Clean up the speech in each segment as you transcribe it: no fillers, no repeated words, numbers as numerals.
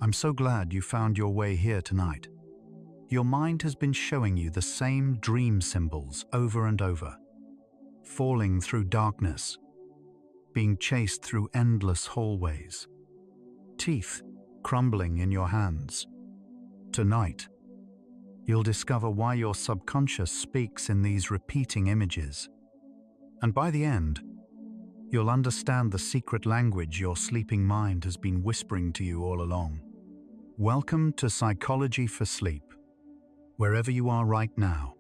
I'm so glad you found your way here tonight. Your mind has been showing you the same dream symbols over and over. Falling through darkness, being chased through endless hallways, teeth crumbling in your hands. Tonight, you'll discover why your subconscious speaks in these repeating images. And by the end, you'll understand the secret language your sleeping mind has been whispering to you all along. Welcome to Psychology for Sleep. Wherever you are right now,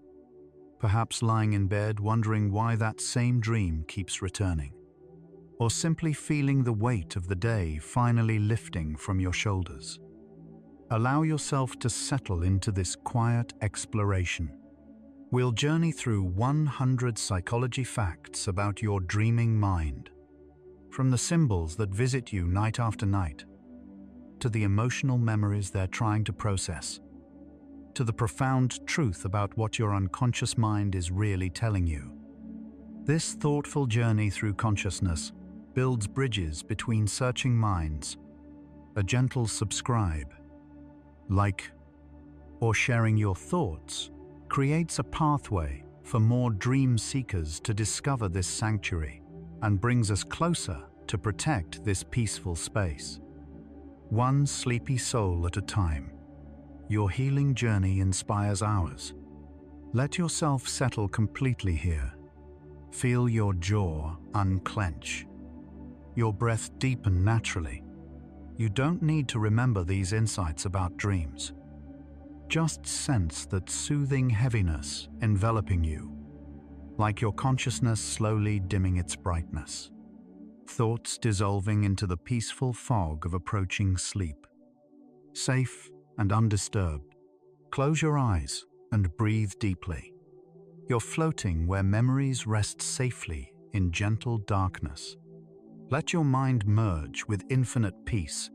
perhaps lying in bed wondering why that same dream keeps returning, or simply feeling the weight of the day finally lifting from your shoulders. Allow yourself to settle into this quiet exploration. We'll journey through 100 psychology facts about your dreaming mind, from the symbols that visit you night after night, to the emotional memories they're trying to process, to the profound truth about what your unconscious mind is really telling you. This thoughtful journey through consciousness builds bridges between searching minds. A gentle subscribe, like, or sharing your thoughts creates a pathway for more dream seekers to discover this sanctuary and brings us closer to protect this peaceful space. One sleepy soul at a time. Your healing journey inspires ours. Let yourself settle completely here. Feel your jaw unclench. Your breath deepen naturally. You don't need to remember these insights about dreams. Just sense that soothing heaviness enveloping you, like your consciousness slowly dimming its brightness. Thoughts dissolving into the peaceful fog of approaching sleep. Safe and undisturbed, close your eyes and breathe deeply. You're floating where memories rest safely in gentle darkness. Let your mind merge with infinite peace.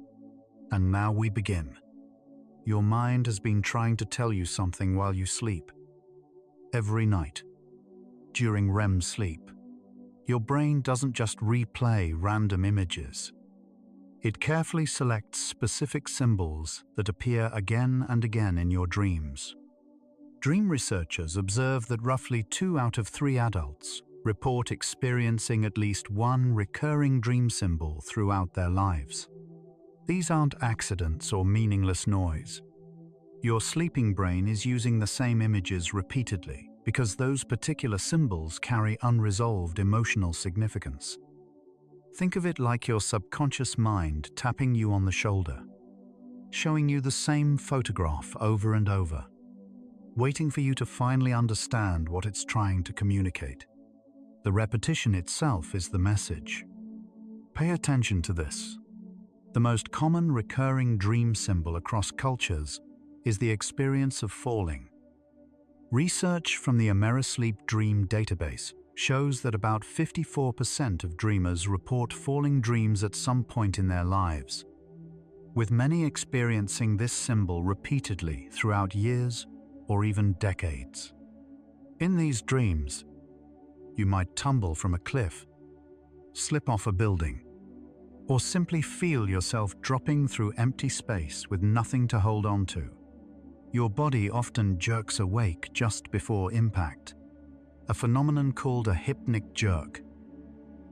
And now we begin. Your mind has been trying to tell you something while you sleep. Every night, during REM sleep, your brain doesn't just replay random images. It carefully selects specific symbols that appear again and again in your dreams. Dream researchers observe that roughly 2 out of 3 adults report experiencing at least one recurring dream symbol throughout their lives. These aren't accidents or meaningless noise. Your sleeping brain is using the same images repeatedly because those particular symbols carry unresolved emotional significance. Think of it like your subconscious mind tapping you on the shoulder, showing you the same photograph over and over, waiting for you to finally understand what it's trying to communicate. The repetition itself is the message. Pay attention to this. The most common recurring dream symbol across cultures is the experience of falling. Research from the Amerisleep Dream Database shows that about 54% of dreamers report falling dreams at some point in their lives, with many experiencing this symbol repeatedly throughout years or even decades. In these dreams, you might tumble from a cliff, slip off a building, or simply feel yourself dropping through empty space with nothing to hold on to. Your body often jerks awake just before impact, a phenomenon called a hypnic jerk.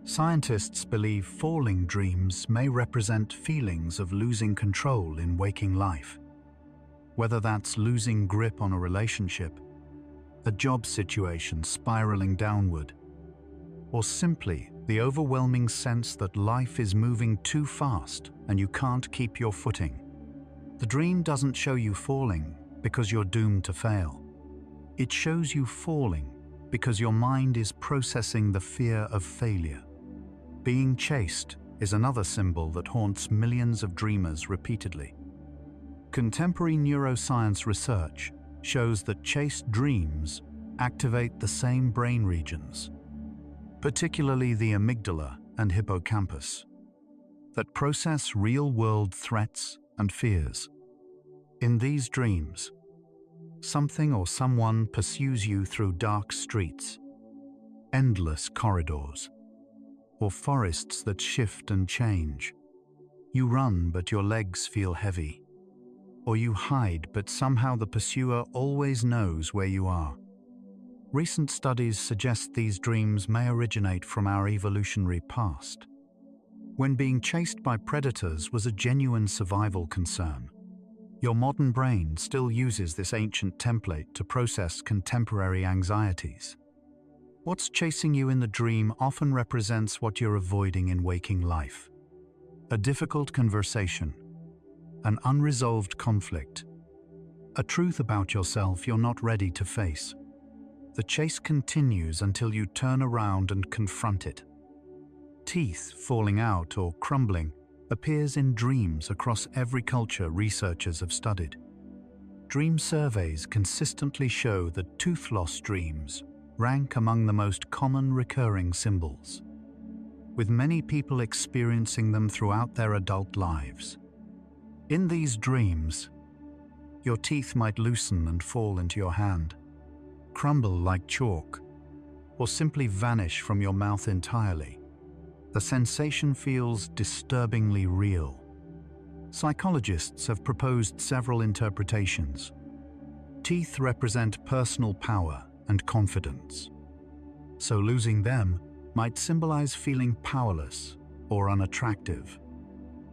Scientists believe falling dreams may represent feelings of losing control in waking life. Whether that's losing grip on a relationship, a job situation spiraling downward, or simply the overwhelming sense that life is moving too fast and you can't keep your footing. The dream doesn't show you falling because you're doomed to fail. It shows you falling because your mind is processing the fear of failure. Being chased is another symbol that haunts millions of dreamers repeatedly. Contemporary neuroscience research shows that chased dreams activate the same brain regions, particularly the amygdala and hippocampus, that process real-world threats and fears. In these dreams, something or someone pursues you through dark streets, endless corridors, or forests that shift and change. You run, but your legs feel heavy. or you hide but somehow the pursuer always knows where you are. Recent studies suggest these dreams may originate from our evolutionary past, when being chased by predators was a genuine survival concern. Your modern brain still uses this ancient template to process contemporary anxieties. What's chasing you in the dream often represents what you're avoiding in waking life. A difficult conversation, an unresolved conflict, a truth about yourself you're not ready to face. The chase continues until you turn around and confront it. Teeth falling out or crumbling appears in dreams across every culture researchers have studied. Dream surveys consistently show that tooth loss dreams rank among the most common recurring symbols, with many people experiencing them throughout their adult lives. In these dreams, your teeth might loosen and fall into your hand, crumble like chalk, or simply vanish from your mouth entirely. The sensation feels disturbingly real. Psychologists have proposed several interpretations. Teeth represent personal power and confidence, so losing them might symbolize feeling powerless or unattractive.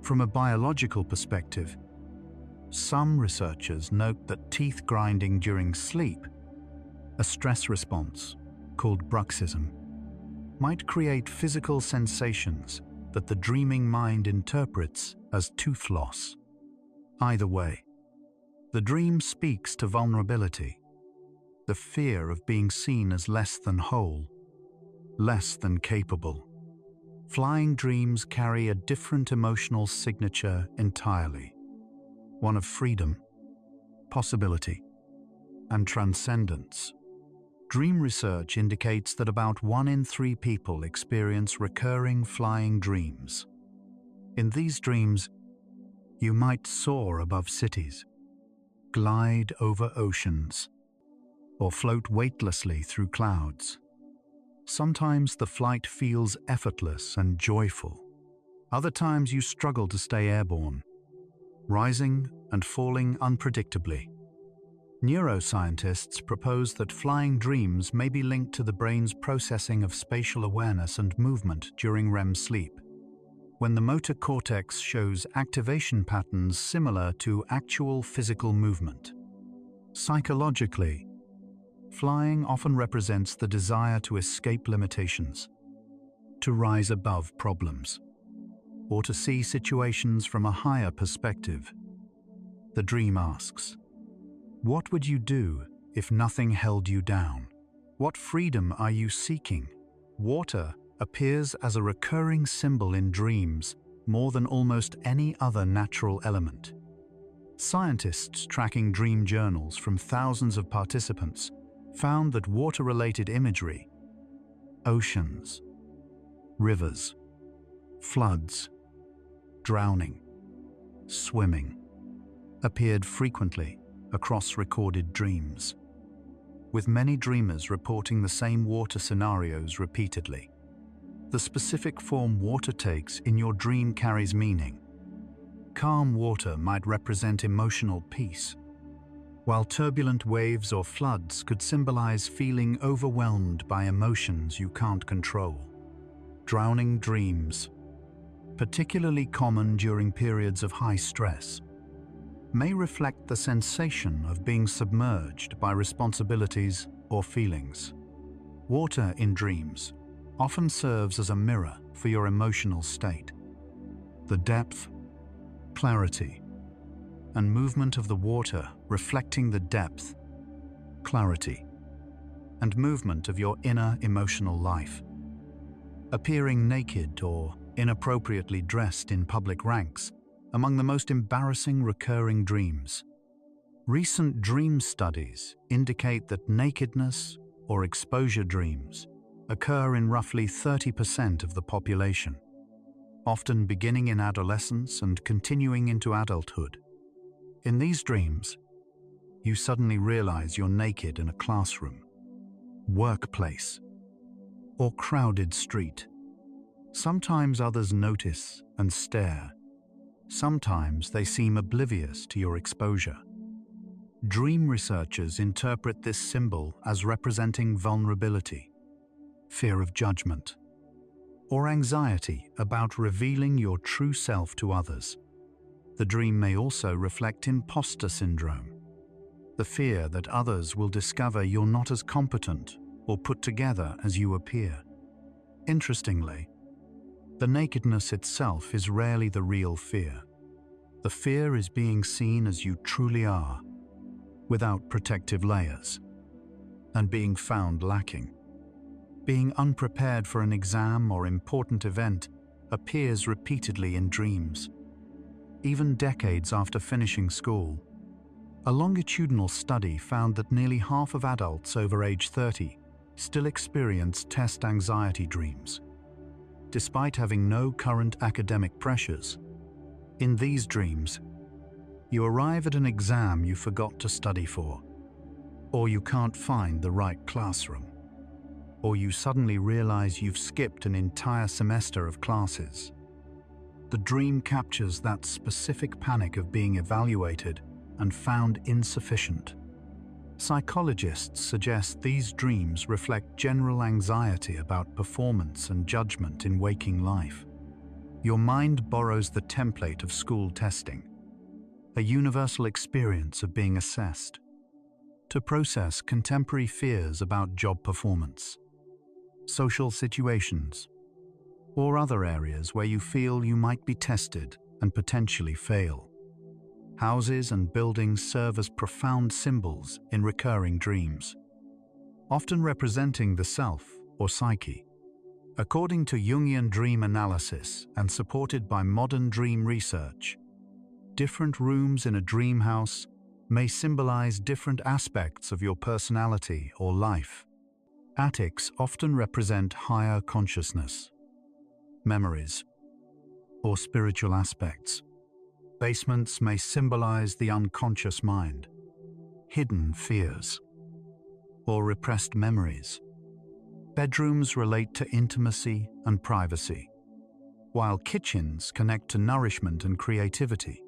From a biological perspective, some researchers note that teeth grinding during sleep, a stress response called bruxism, might create physical sensations that the dreaming mind interprets as tooth loss. Either way, the dream speaks to vulnerability, the fear of being seen as less than whole, less than capable. Flying dreams carry a different emotional signature entirely, one of freedom, possibility, and transcendence. Dream research indicates that about 1 in 3 people experience recurring flying dreams. In these dreams, you might soar above cities, glide over oceans, or float weightlessly through clouds. Sometimes the flight feels effortless and joyful. Other times you struggle to stay airborne, rising and falling unpredictably. Neuroscientists propose that flying dreams may be linked to the brain's processing of spatial awareness and movement during REM sleep, when the motor cortex shows activation patterns similar to actual physical movement. Psychologically, flying often represents the desire to escape limitations, to rise above problems, or to see situations from a higher perspective. The dream asks, what would you do if nothing held you down? What freedom are you seeking? Water appears as a recurring symbol in dreams more than almost any other natural element. Scientists tracking dream journals from thousands of participants found that water-related imagery, oceans, rivers, floods, drowning, swimming, appeared frequently across recorded dreams, with many dreamers reporting the same water scenarios repeatedly. The specific form water takes in your dream carries meaning. Calm water might represent emotional peace, while turbulent waves or floods could symbolize feeling overwhelmed by emotions you can't control. Drowning dreams, particularly common during periods of high stress, may reflect the sensation of being submerged by responsibilities or feelings. Water in dreams often serves as a mirror for your emotional state. The depth, clarity, and movement of the water reflecting the depth, clarity, and movement of your inner emotional life. Appearing naked or inappropriately dressed in public ranks among the most embarrassing recurring dreams. Recent dream studies indicate that nakedness or exposure dreams occur in roughly 30% of the population, often beginning in adolescence and continuing into adulthood. In these dreams, you suddenly realize you're naked in a classroom, workplace, or crowded street. Sometimes others notice and stare, Sometimes they seem oblivious to your exposure. Dream researchers interpret this symbol as representing vulnerability, fear of judgment, or anxiety about revealing your true self to others. The dream may also reflect imposter syndrome, the fear that others will discover you're not as competent or put together as you appear. Interestingly, the nakedness itself is rarely the real fear. The fear is being seen as you truly are, without protective layers, and being found lacking. Being unprepared for an exam or important event appears repeatedly in dreams. Even decades after finishing school, a longitudinal study found that nearly half of adults over age 30 still experience test anxiety dreams. Despite having no current academic pressures, in these dreams, you arrive at an exam you forgot to study for, or you can't find the right classroom, or you suddenly realize you've skipped an entire semester of classes. The dream captures that specific panic of being evaluated and found insufficient. Psychologists suggest these dreams reflect general anxiety about performance and judgment in waking life. Your mind borrows the template of school testing, a universal experience of being assessed, to process contemporary fears about job performance, social situations, or other areas where you feel you might be tested and potentially fail. Houses and buildings serve as profound symbols in recurring dreams, often representing the self or psyche. According to Jungian dream analysis and supported by modern dream research, different rooms in a dream house may symbolize different aspects of your personality or life. Attics often represent higher consciousness, memories, or spiritual aspects. Basements may symbolize the unconscious mind, hidden fears, or repressed memories. Bedrooms relate to intimacy and privacy, while kitchens connect to nourishment and creativity.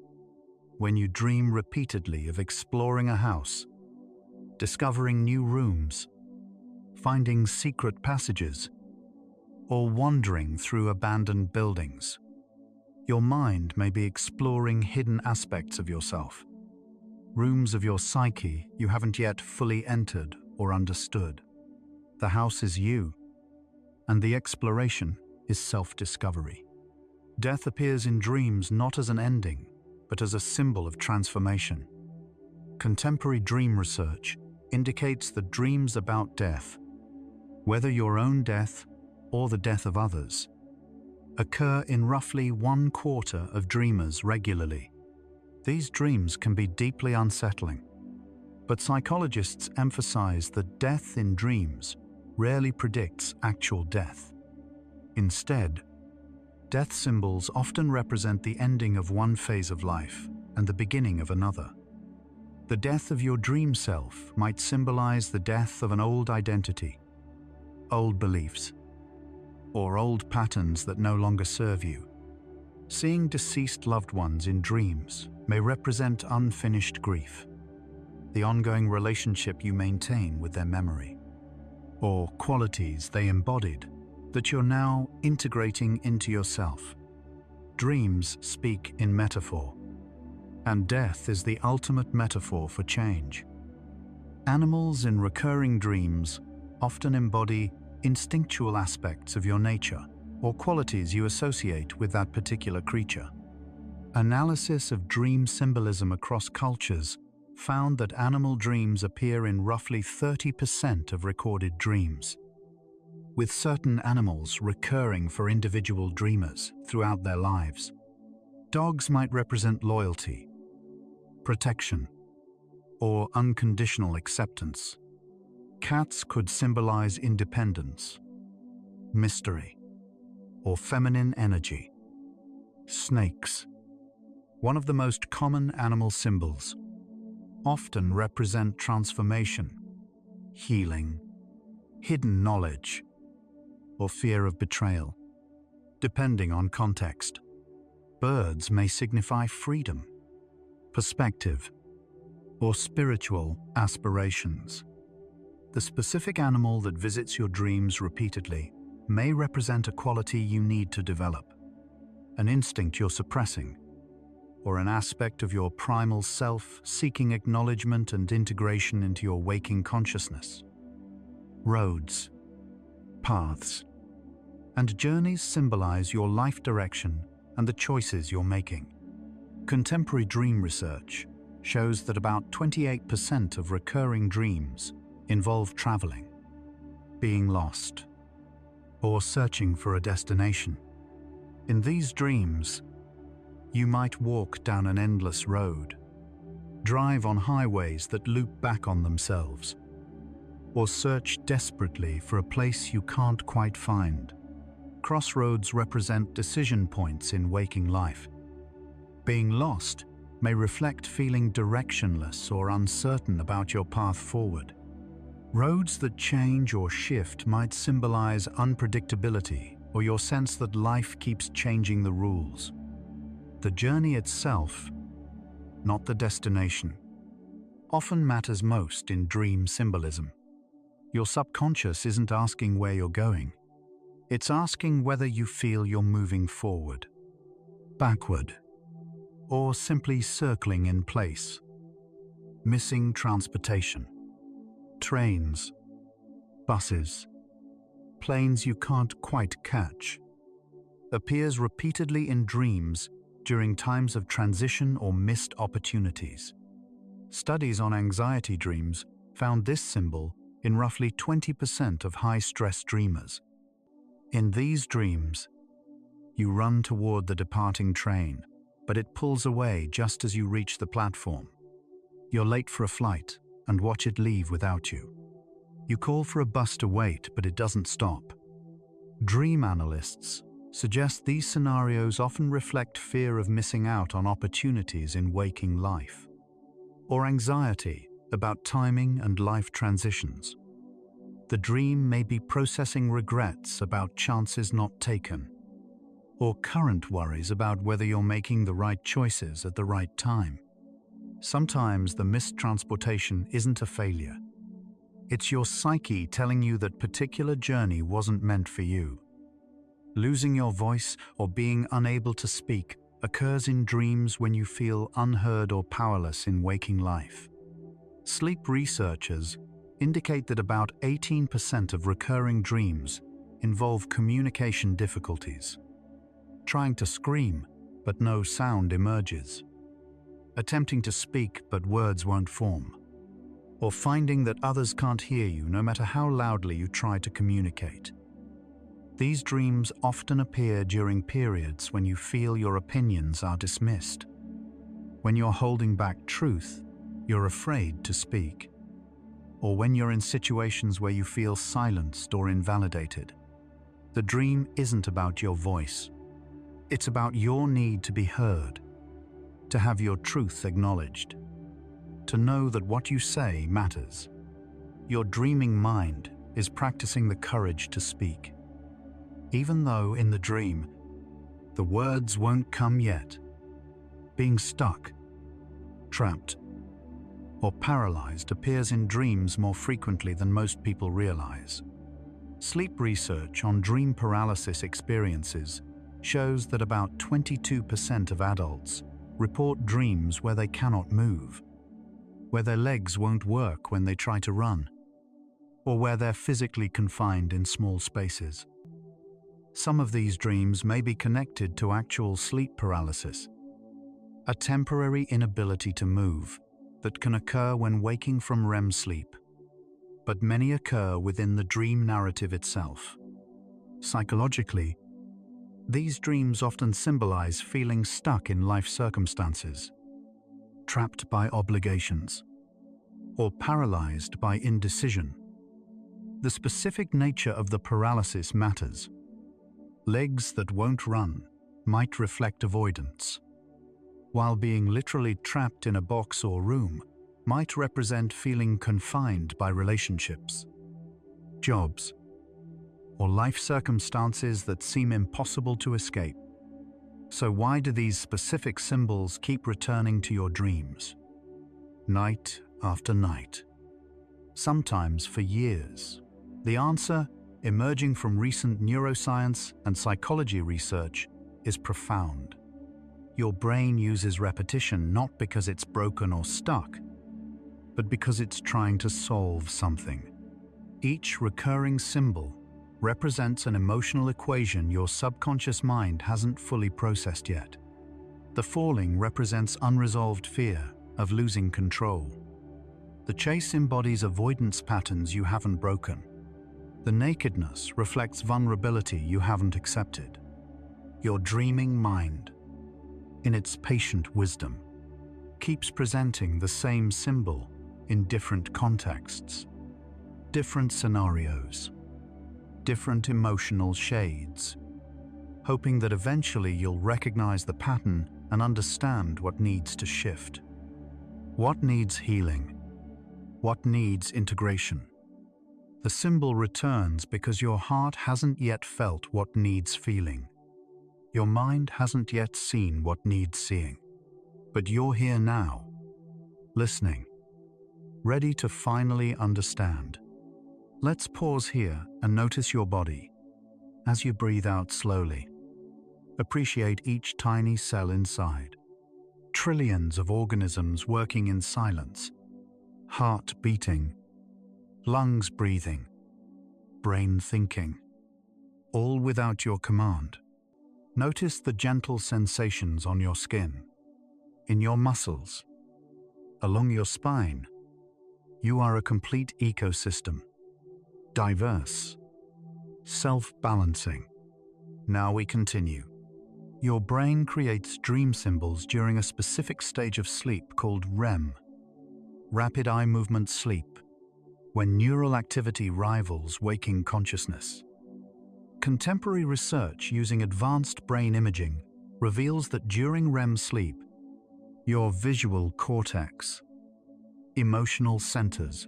When you dream repeatedly of exploring a house, discovering new rooms, finding secret passages, or wandering through abandoned buildings, your mind may be exploring hidden aspects of yourself, rooms of your psyche you haven't yet fully entered or understood. The house is you, and the exploration is self-discovery. Death appears in dreams not as an ending, but as a symbol of transformation. Contemporary dream research indicates that dreams about death, whether your own death or the death of others, occur in roughly 1/4 of dreamers regularly. These dreams can be deeply unsettling, but psychologists emphasize that death in dreams rarely predicts actual death. Instead, death symbols often represent the ending of one phase of life and the beginning of another. The death of your dream self might symbolize the death of an old identity, old beliefs, or old patterns that no longer serve you. Seeing deceased loved ones in dreams may represent unfinished grief, the ongoing relationship you maintain with their memory, or qualities they embodied that you're now integrating into yourself. Dreams speak in metaphor, and death is the ultimate metaphor for change. Animals in recurring dreams often embody instinctual aspects of your nature or qualities you associate with that particular creature. Analysis of dream symbolism across cultures found that animal dreams appear in roughly 30% of recorded dreams, with certain animals recurring for individual dreamers throughout their lives. Dogs might represent loyalty, protection, or unconditional acceptance. Cats could symbolize independence, mystery, or feminine energy. Snakes, one of the most common animal symbols, often represent transformation, healing, hidden knowledge, or fear of betrayal, depending on context. birds may signify freedom, perspective, or spiritual aspirations. The specific animal that visits your dreams repeatedly may represent a quality you need to develop, an instinct you're suppressing, or an aspect of your primal self seeking acknowledgement and integration into your waking consciousness. Roads, paths, and journeys symbolize your life direction and the choices you're making. Contemporary dream research shows that about 28% of recurring dreams involve traveling, being lost, or searching for a destination. In these dreams, you might walk down an endless road, drive on highways that loop back on themselves, or search desperately for a place you can't quite find. Crossroads represent decision points in waking life. Being lost may reflect feeling directionless or uncertain about your path forward. Roads that change or shift might symbolize unpredictability or your sense that life keeps changing the rules. The journey itself, not the destination, often matters most in dream symbolism. Your subconscious isn't asking where you're going. It's asking whether you feel you're moving forward, backward, or simply circling in place. Missing transportation. Trains, buses, planes you can't quite catch, appears repeatedly in dreams during times of transition or missed opportunities. Studies on anxiety dreams found this symbol in roughly 20% of high-stress dreamers. In these dreams, you run toward the departing train, but it pulls away just as you reach the platform. You're late for a flight and watch it leave without you. You call for a bus to wait, but it doesn't stop. Dream analysts suggest these scenarios often reflect fear of missing out on opportunities in waking life, or anxiety about timing and life transitions. The dream may be processing regrets about chances not taken, or current worries about whether you're making the right choices at the right time. Sometimes the missed transportation isn't a failure. It's your psyche telling you that particular journey wasn't meant for you. Losing your voice or being unable to speak occurs in dreams when you feel unheard or powerless in waking life. Sleep researchers indicate that about 18% of recurring dreams involve communication difficulties. Trying to scream, but no sound emerges. Attempting to speak, but words won't form. Or finding that others can't hear you no matter how loudly you try to communicate. These dreams often appear during periods when you feel your opinions are dismissed. When you're holding back truth, you're afraid to speak. Or when you're in situations where you feel silenced or invalidated. The dream isn't about your voice. It's about your need to be heard, to have your truth acknowledged, to know that what you say matters. Your dreaming mind is practicing the courage to speak. Even though in the dream, the words won't come yet. Being stuck, trapped, or paralyzed appears in dreams more frequently than most people realize. Sleep research on dream paralysis experiences shows that about 22% of adults report dreams where they cannot move, where their legs won't work when they try to run, or where they're physically confined in small spaces. Some of these dreams may be connected to actual sleep paralysis, a temporary inability to move that can occur when waking from REM sleep, but many occur within the dream narrative itself. Psychologically, these dreams often symbolize feeling stuck in life circumstances, trapped by obligations, or paralyzed by indecision. The specific nature of the paralysis matters. Legs that won't run might reflect avoidance, while being literally trapped in a box or room might represent feeling confined by relationships, jobs, or life circumstances that seem impossible to escape. So why do these specific symbols keep returning to your dreams? Night after night. Sometimes for years. The answer, emerging from recent neuroscience and psychology research, is profound. Your brain uses repetition not because it's broken or stuck, but because it's trying to solve something. Each recurring symbol represents an emotional equation your subconscious mind hasn't fully processed yet. The falling represents unresolved fear of losing control. The chase embodies avoidance patterns you haven't broken. The nakedness reflects vulnerability you haven't accepted. Your dreaming mind, in its patient wisdom, keeps presenting the same symbol in different contexts, different scenarios, different emotional shades, hoping that eventually you'll recognize the pattern and understand what needs to shift. What needs healing? What needs integration? The symbol returns because your heart hasn't yet felt what needs feeling. Your mind hasn't yet seen what needs seeing. But you're here now, listening, ready to finally understand. Let's pause here and notice your body as you breathe out slowly. Appreciate each tiny cell inside. Trillions of organisms working in silence. Heart beating, lungs breathing, brain thinking, all without your command. Notice the gentle sensations on your skin, in your muscles, along your spine. You are a complete ecosystem, diverse, self-balancing. Now we continue. Your brain creates dream symbols during a specific stage of sleep called REM, rapid eye movement sleep, when neural activity rivals waking consciousness. Contemporary research using advanced brain imaging reveals that during REM sleep, your visual cortex, emotional centers,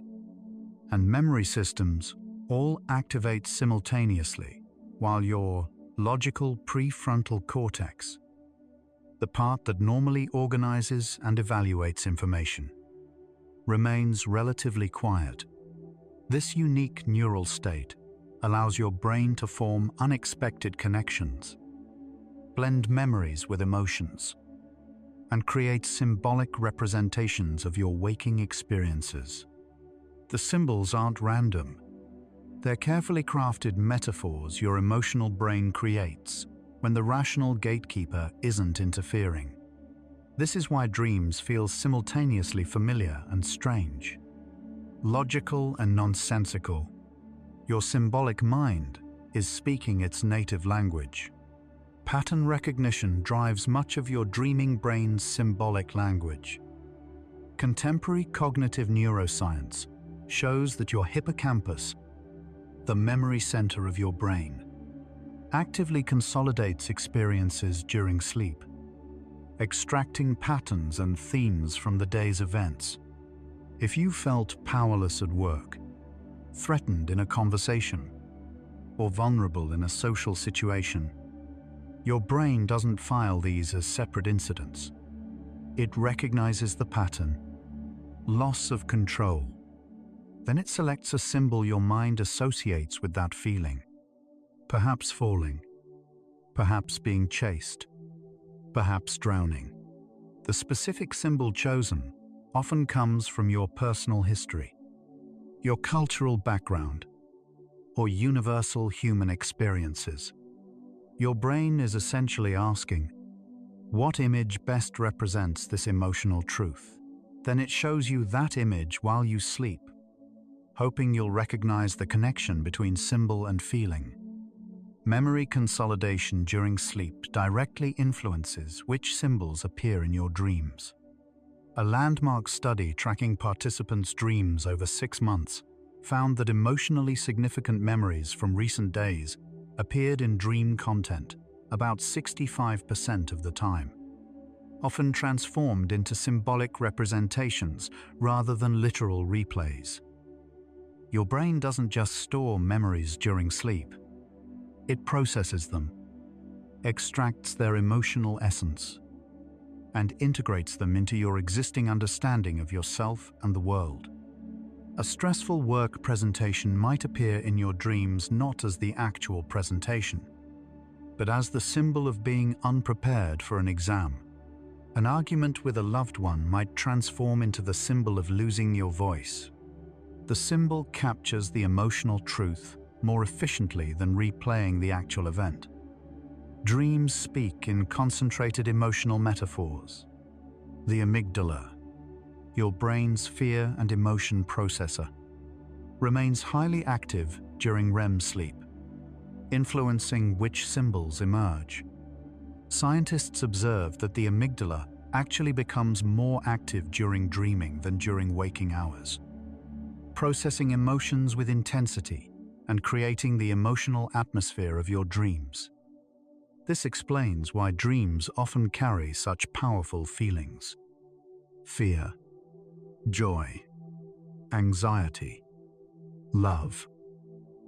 and memory systems all activate simultaneously, while your logical prefrontal cortex, the part that normally organizes and evaluates information, remains relatively quiet. This unique neural state allows your brain to form unexpected connections, blend memories with emotions, and create symbolic representations of your waking experiences. The symbols aren't random. They're carefully crafted metaphors your emotional brain creates when the rational gatekeeper isn't interfering. This is why dreams feel simultaneously familiar and strange, logical and nonsensical. Your symbolic mind is speaking its native language. Pattern recognition drives much of your dreaming brain's symbolic language. Contemporary cognitive neuroscience shows that your hippocampus, the memory center of your brain, actively consolidates experiences during sleep, extracting patterns and themes from the day's events. If you felt powerless at work, threatened in a conversation, or vulnerable in a social situation, your brain doesn't file these as separate incidents. It recognizes the pattern, loss of control. Then it selects a symbol your mind associates with that feeling. Perhaps falling, perhaps being chased, perhaps drowning. The specific symbol chosen often comes from your personal history, your cultural background, or universal human experiences. Your brain is essentially asking, what image best represents this emotional truth? Then it shows you that image while you sleep, hoping you'll recognize the connection between symbol and feeling. Memory consolidation during sleep directly influences which symbols appear in your dreams. A landmark study tracking participants' dreams over 6 months found that emotionally significant memories from recent days appeared in dream content about 65% of the time, often transformed into symbolic representations rather than literal replays. Your brain doesn't just store memories during sleep. It processes them. extracts their emotional essence and integrates them into your existing understanding of yourself and the world. A stressful work presentation might appear in your dreams not as the actual presentation, but as the symbol of being unprepared for an exam. An argument with a loved one might transform into the symbol of losing your voice. The symbol captures the emotional truth more efficiently than replaying the actual event. Dreams speak in concentrated emotional metaphors. The amygdala, your brain's fear and emotion processor, remains highly active during REM sleep, influencing which symbols emerge. Scientists observe that the amygdala actually becomes more active during dreaming than during waking hours, processing emotions with intensity and creating the emotional atmosphere of your dreams. This explains why dreams often carry such powerful feelings: fear, joy, anxiety, love,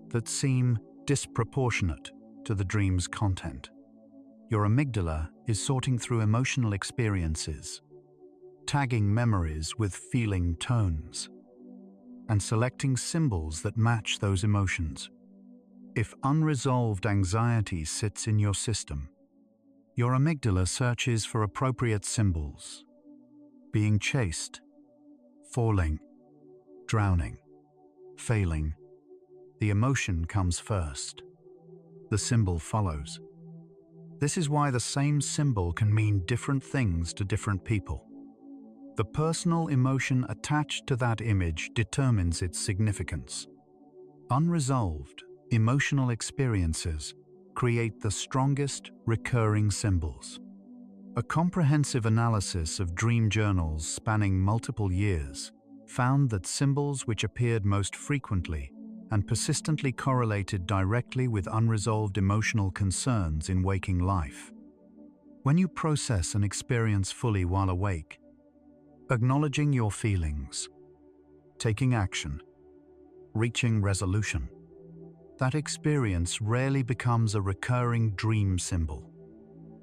that seem disproportionate to the dream's content. Your amygdala is sorting through emotional experiences, tagging memories with feeling tones, and selecting symbols that match those emotions. If unresolved anxiety sits in your system, your amygdala searches for appropriate symbols: being chased, falling, drowning, failing. The emotion comes first. The symbol follows. This is why the same symbol can mean different things to different people. The personal emotion attached to that image determines its significance. Unresolved emotional experiences create the strongest recurring symbols. A comprehensive analysis of dream journals spanning multiple years found that symbols which appeared most frequently and persistently correlated directly with unresolved emotional concerns in waking life. When you process an experience fully while awake, acknowledging your feelings, taking action, reaching resolution, that experience rarely becomes a recurring dream symbol.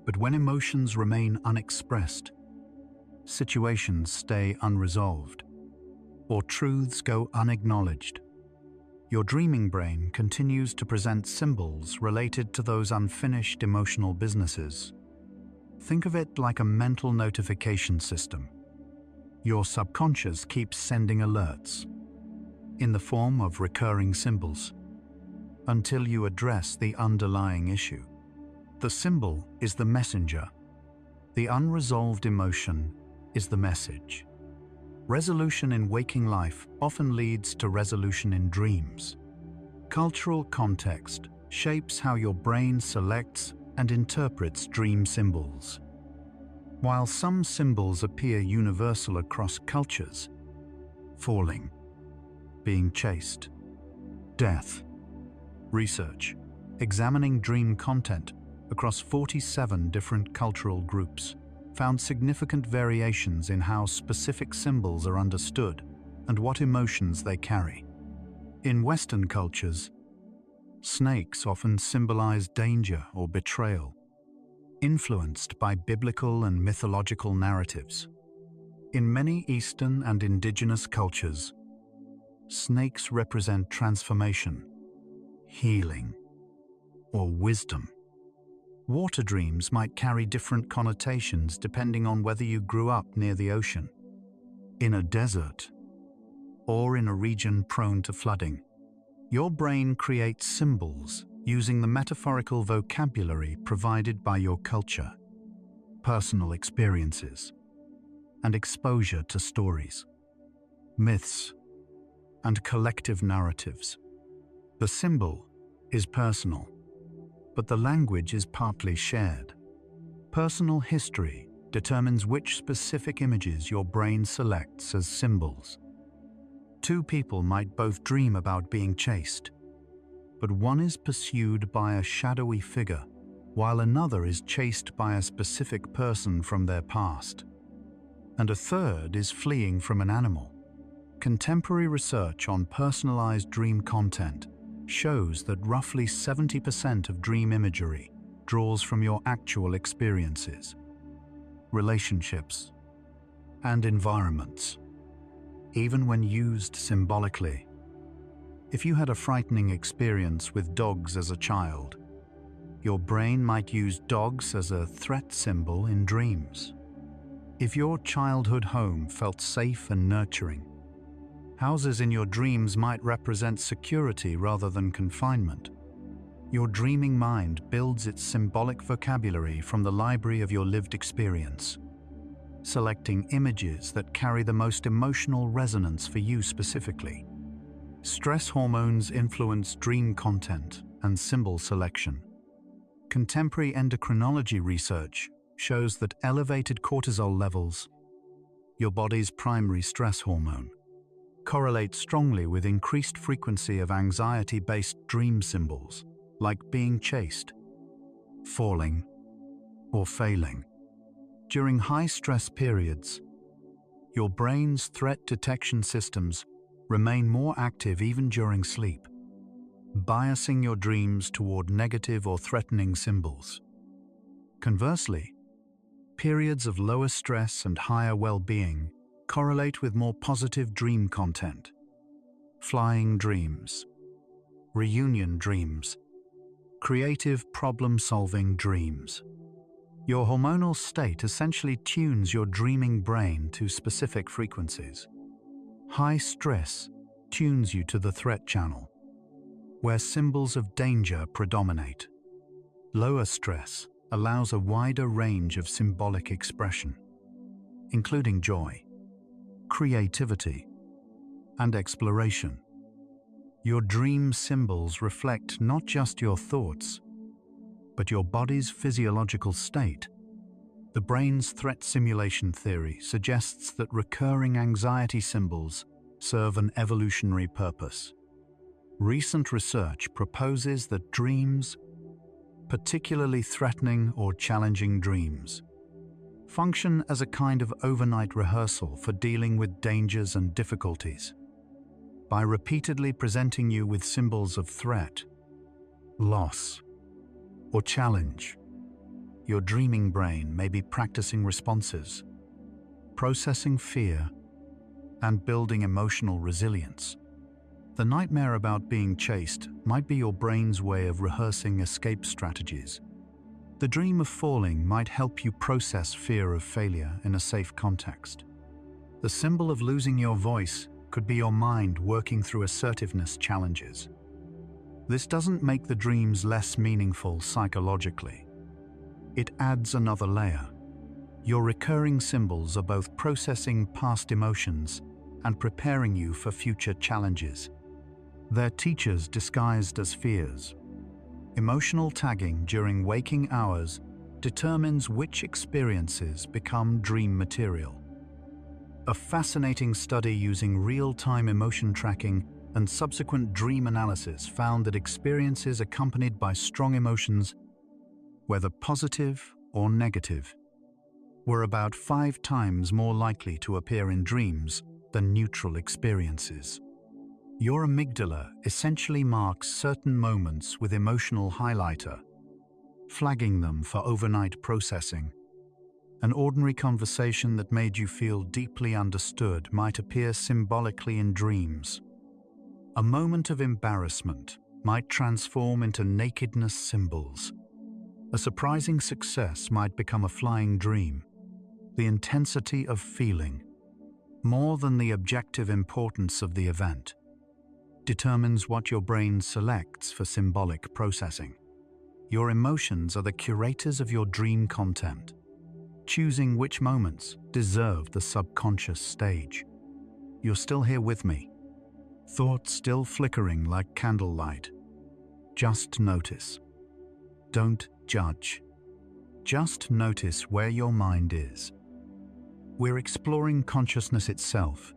But when emotions remain unexpressed, situations stay unresolved, or truths go unacknowledged, your dreaming brain continues to present symbols related to those unfinished emotional businesses. Think of it like a mental notification system. Your subconscious keeps sending alerts in the form of recurring symbols until you address the underlying issue. The symbol is the messenger. The unresolved emotion is the message. Resolution in waking life often leads to resolution in dreams. Cultural context shapes how your brain selects and interprets dream symbols. While some symbols appear universal across cultures: falling, being chased, death. Research examining dream content across 47 different cultural groups found significant variations in how specific symbols are understood and what emotions they carry. In Western cultures, snakes often symbolize danger or betrayal, influenced by biblical and mythological narratives. In many Eastern and indigenous cultures, snakes represent transformation, healing, or wisdom. Water dreams might carry different connotations depending on whether you grew up near the ocean, in a desert, or in a region prone to flooding. Your brain creates symbols using the metaphorical vocabulary provided by your culture, personal experiences, and exposure to stories, myths, and collective narratives. The symbol is personal, but the language is partly shared. Personal history determines which specific images your brain selects as symbols. Two people might both dream about being chased, but one is pursued by a shadowy figure, while another is chased by a specific person from their past, and a third is fleeing from an animal. Contemporary research on personalized dream content shows that roughly 70% of dream imagery draws from your actual experiences, relationships, and environments, even when used symbolically. If you had a frightening experience with dogs as a child, your brain might use dogs as a threat symbol in dreams. If your childhood home felt safe and nurturing, houses in your dreams might represent security rather than confinement. Your dreaming mind builds its symbolic vocabulary from the library of your lived experience, selecting images that carry the most emotional resonance for you specifically. Stress hormones influence dream content and symbol selection. Contemporary endocrinology research shows that elevated cortisol levels, your body's primary stress hormone, correlate strongly with increased frequency of anxiety-based dream symbols, like being chased, falling, or failing. During high-stress periods, your brain's threat detection systems remain more active even during sleep, biasing your dreams toward negative or threatening symbols. Conversely, periods of lower stress and higher well-being correlate with more positive dream content. Flying dreams, reunion dreams, creative problem-solving dreams. Your hormonal state essentially tunes your dreaming brain to specific frequencies. High stress tunes you to the threat channel, where symbols of danger predominate. Lower stress allows a wider range of symbolic expression, including joy, creativity, and exploration. Your dream symbols reflect not just your thoughts, but your body's physiological state. The brain's threat simulation theory suggests that recurring anxiety symbols serve an evolutionary purpose. Recent research proposes that dreams, particularly threatening or challenging dreams, function as a kind of overnight rehearsal for dealing with dangers and difficulties. By repeatedly presenting you with symbols of threat, loss, or challenge, your dreaming brain may be practicing responses, processing fear, and building emotional resilience. The nightmare about being chased might be your brain's way of rehearsing escape strategies. The dream of falling might help you process fear of failure in a safe context. The symbol of losing your voice could be your mind working through assertiveness challenges. This doesn't make the dreams less meaningful psychologically. It adds another layer. Your recurring symbols are both processing past emotions and preparing you for future challenges. They're teachers disguised as fears. Emotional tagging during waking hours determines which experiences become dream material. A fascinating study using real-time emotion tracking and subsequent dream analysis found that experiences accompanied by strong emotions, whether positive or negative, were about 5 times more likely to appear in dreams than neutral experiences. Your amygdala essentially marks certain moments with emotional highlighter, flagging them for overnight processing. An ordinary conversation that made you feel deeply understood might appear symbolically in dreams. A moment of embarrassment might transform into nakedness symbols. A surprising success might become a flying dream. The intensity of feeling, more than the objective importance of the event, determines what your brain selects for symbolic processing. Your emotions are the curators of your dream content, choosing which moments deserve the subconscious stage. You're still here with me, thoughts still flickering like candlelight. Just notice. Don't judge. Just notice where your mind is. We're exploring consciousness itself,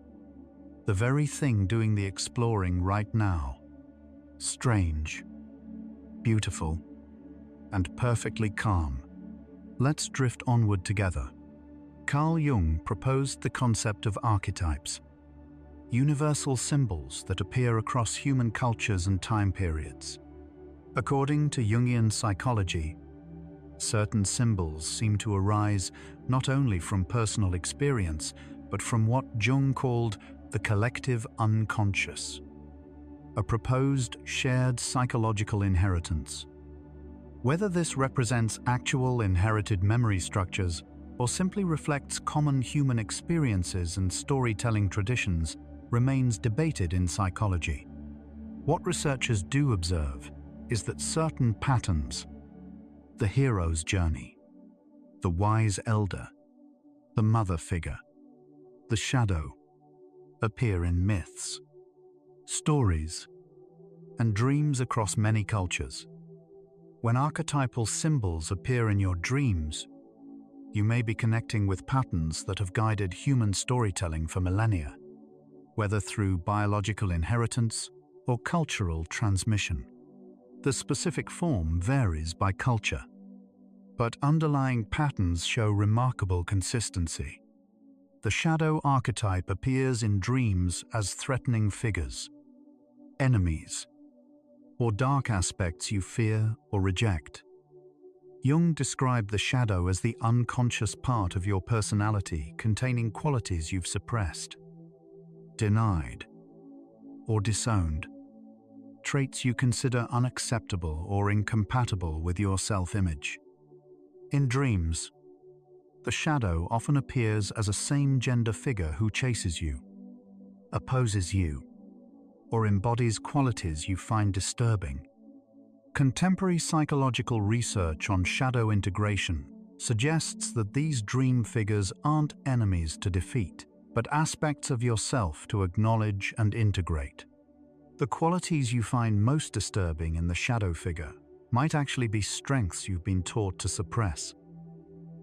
the very thing doing the exploring right now. Strange, beautiful, and perfectly calm. Let's drift onward together. Carl Jung proposed the concept of archetypes, universal symbols that appear across human cultures and time periods. According to Jungian psychology, Certain symbols seem to arise not only from personal experience, but from what Jung called the collective unconscious, a proposed shared psychological inheritance. Whether this represents actual inherited memory structures or simply reflects common human experiences and storytelling traditions remains debated in psychology. What researchers do observe is that certain patterns, the hero's journey, the wise elder, the mother figure, the shadow, appear in myths, stories, and dreams across many cultures. When archetypal symbols appear in your dreams, you may be connecting with patterns that have guided human storytelling for millennia, whether through biological inheritance or cultural transmission. The specific form varies by culture, but underlying patterns show remarkable consistency. The shadow archetype appears in dreams as threatening figures, enemies, or dark aspects you fear or reject. Jung described the shadow as the unconscious part of your personality containing qualities you've suppressed, denied, or disowned, traits you consider unacceptable or incompatible with your self-image. In dreams, the shadow often appears as a same-gender figure who chases you, opposes you, or embodies qualities you find disturbing. Contemporary psychological research on shadow integration suggests that these dream figures aren't enemies to defeat, but aspects of yourself to acknowledge and integrate. The qualities you find most disturbing in the shadow figure might actually be strengths you've been taught to suppress.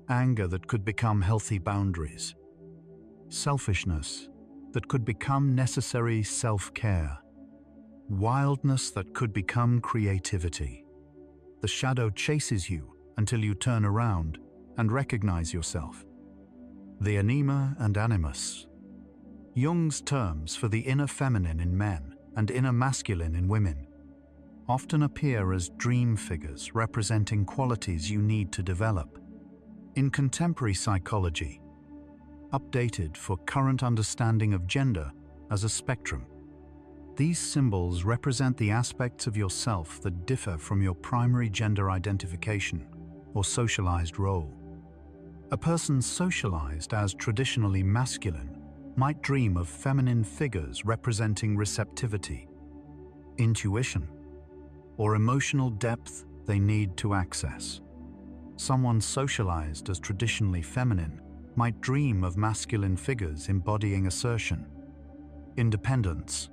Anger that could become healthy boundaries. Selfishness that could become necessary self-care. Wildness that could become creativity. The shadow chases you until you turn around and recognize yourself. The anima and animus, Jung's terms for the inner feminine in men and inner masculine in women, often appear as dream figures representing qualities you need to develop. In contemporary psychology, updated for current understanding of gender as a spectrum, these symbols represent the aspects of yourself that differ from your primary gender identification or socialized role. A person socialized as traditionally masculine might dream of feminine figures representing receptivity, intuition, or emotional depth they need to access. Someone socialized as traditionally feminine might dream of masculine figures embodying assertion, independence,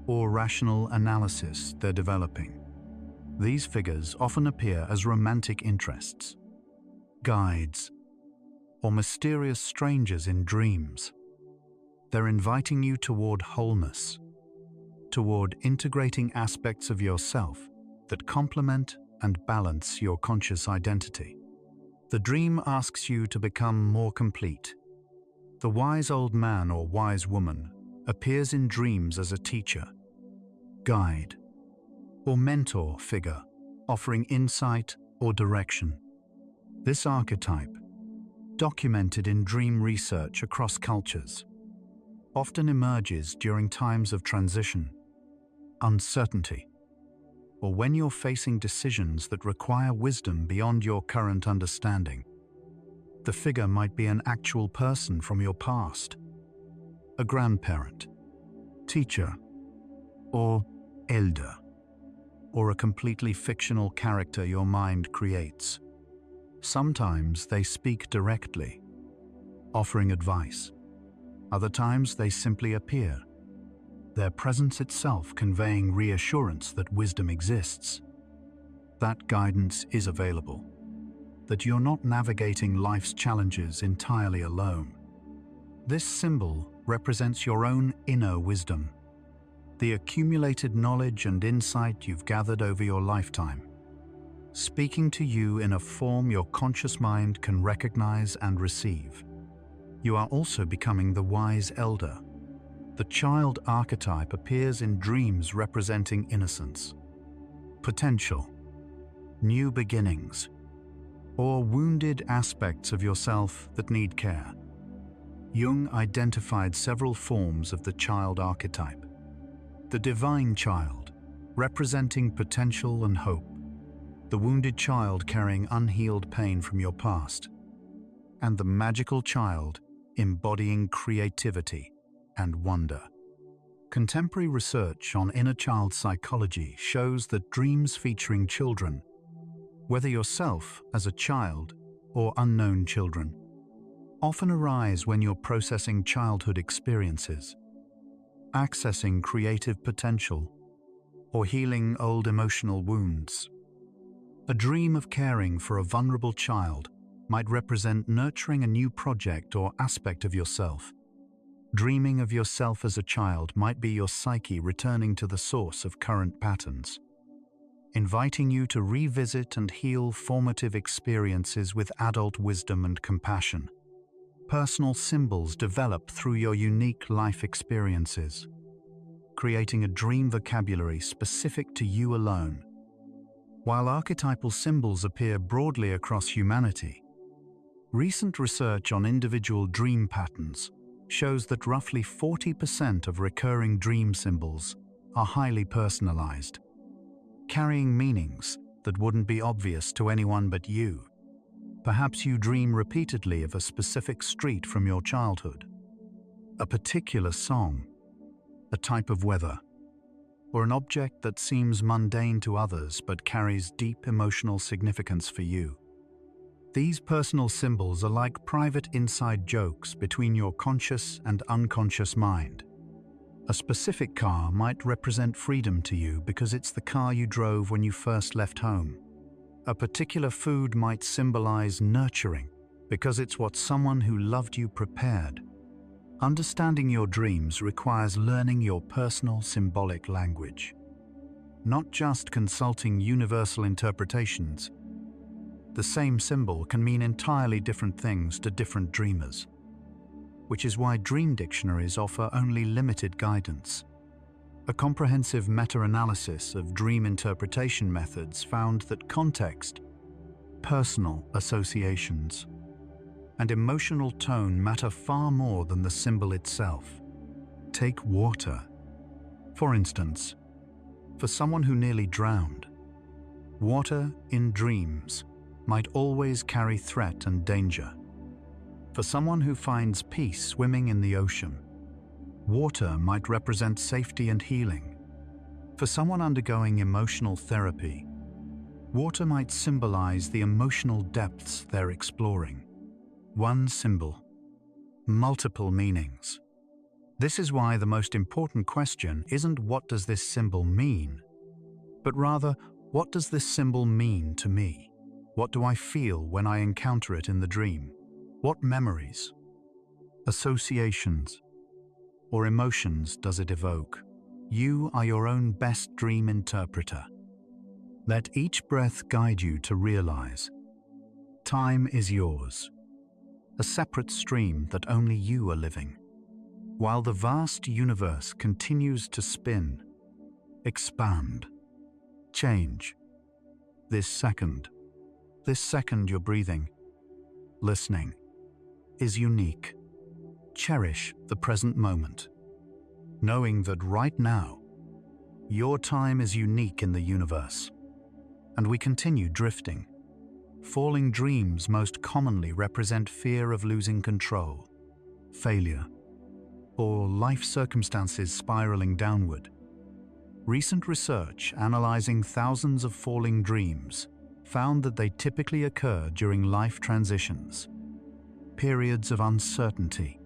or rational analysis they're developing. These figures often appear as romantic interests, guides, or mysterious strangers in dreams. They're inviting you toward wholeness, toward integrating aspects of yourself that complement and balance your conscious identity. The dream asks you to become more complete. The wise old man or wise woman appears in dreams as a teacher, guide, or mentor figure, offering insight or direction. This archetype, documented in dream research across cultures, often emerges during times of transition, uncertainty, or when you're facing decisions that require wisdom beyond your current understanding. The figure might be an actual person from your past, a grandparent, teacher, or elder, or a completely fictional character your mind creates. Sometimes they speak directly, offering advice. Other times they simply appear, their presence itself conveying reassurance that wisdom exists, that guidance is available, that you're not navigating life's challenges entirely alone. This symbol represents your own inner wisdom, the accumulated knowledge and insight you've gathered over your lifetime, speaking to you in a form your conscious mind can recognize and receive. You are also becoming the wise elder. The child archetype appears in dreams representing innocence, potential, new beginnings, or wounded aspects of yourself that need care. Jung identified several forms of the child archetype. The divine child, representing potential and hope. The wounded child carrying unhealed pain from your past. And the magical child, embodying creativity and wonder. Contemporary research on inner child psychology shows that dreams featuring children, whether yourself as a child or unknown children, often arise when you're processing childhood experiences, accessing creative potential, or healing old emotional wounds. A dream of caring for a vulnerable child might represent nurturing a new project or aspect of yourself. Dreaming of yourself as a child might be your psyche returning to the source of current patterns, inviting you to revisit and heal formative experiences with adult wisdom and compassion. Personal symbols develop through your unique life experiences, creating a dream vocabulary specific to you alone. While archetypal symbols appear broadly across humanity, recent research on individual dream patterns shows that roughly 40% of recurring dream symbols are highly personalized, carrying meanings that wouldn't be obvious to anyone but you. Perhaps you dream repeatedly of a specific street from your childhood, a particular song, a type of weather, or an object that seems mundane to others but carries deep emotional significance for you. These personal symbols are like private inside jokes between your conscious and unconscious mind. A specific car might represent freedom to you because it's the car you drove when you first left home. A particular food might symbolize nurturing because it's what someone who loved you prepared. Understanding your dreams requires learning your personal symbolic language, not just consulting universal interpretations. The same symbol can mean entirely different things to different dreamers, which is why dream dictionaries offer only limited guidance. A comprehensive meta-analysis of dream interpretation methods found that context, personal associations, and emotional tone matter far more than the symbol itself. Take water. For instance, for someone who nearly drowned, water in dreams might always carry threat and danger. For someone who finds peace swimming in the ocean, water might represent safety and healing. For someone undergoing emotional therapy, water might symbolize the emotional depths they're exploring. One symbol, multiple meanings. This is why the most important question isn't what does this symbol mean, but rather what does this symbol mean to me? What do I feel when I encounter it in the dream? What memories, associations, or emotions does it evoke? You are your own best dream interpreter. Let each breath guide you to realize time is yours, a separate stream that only you are living, while the vast universe continues to spin, expand, change. This second you're breathing, listening, is unique. Cherish the present moment, knowing that right now, your time is unique in the universe. And we continue drifting. Falling dreams most commonly represent fear of losing control, failure, or life circumstances spiraling downward. Recent research analyzing thousands of falling dreams found that they typically occur during life transitions, periods of uncertainty,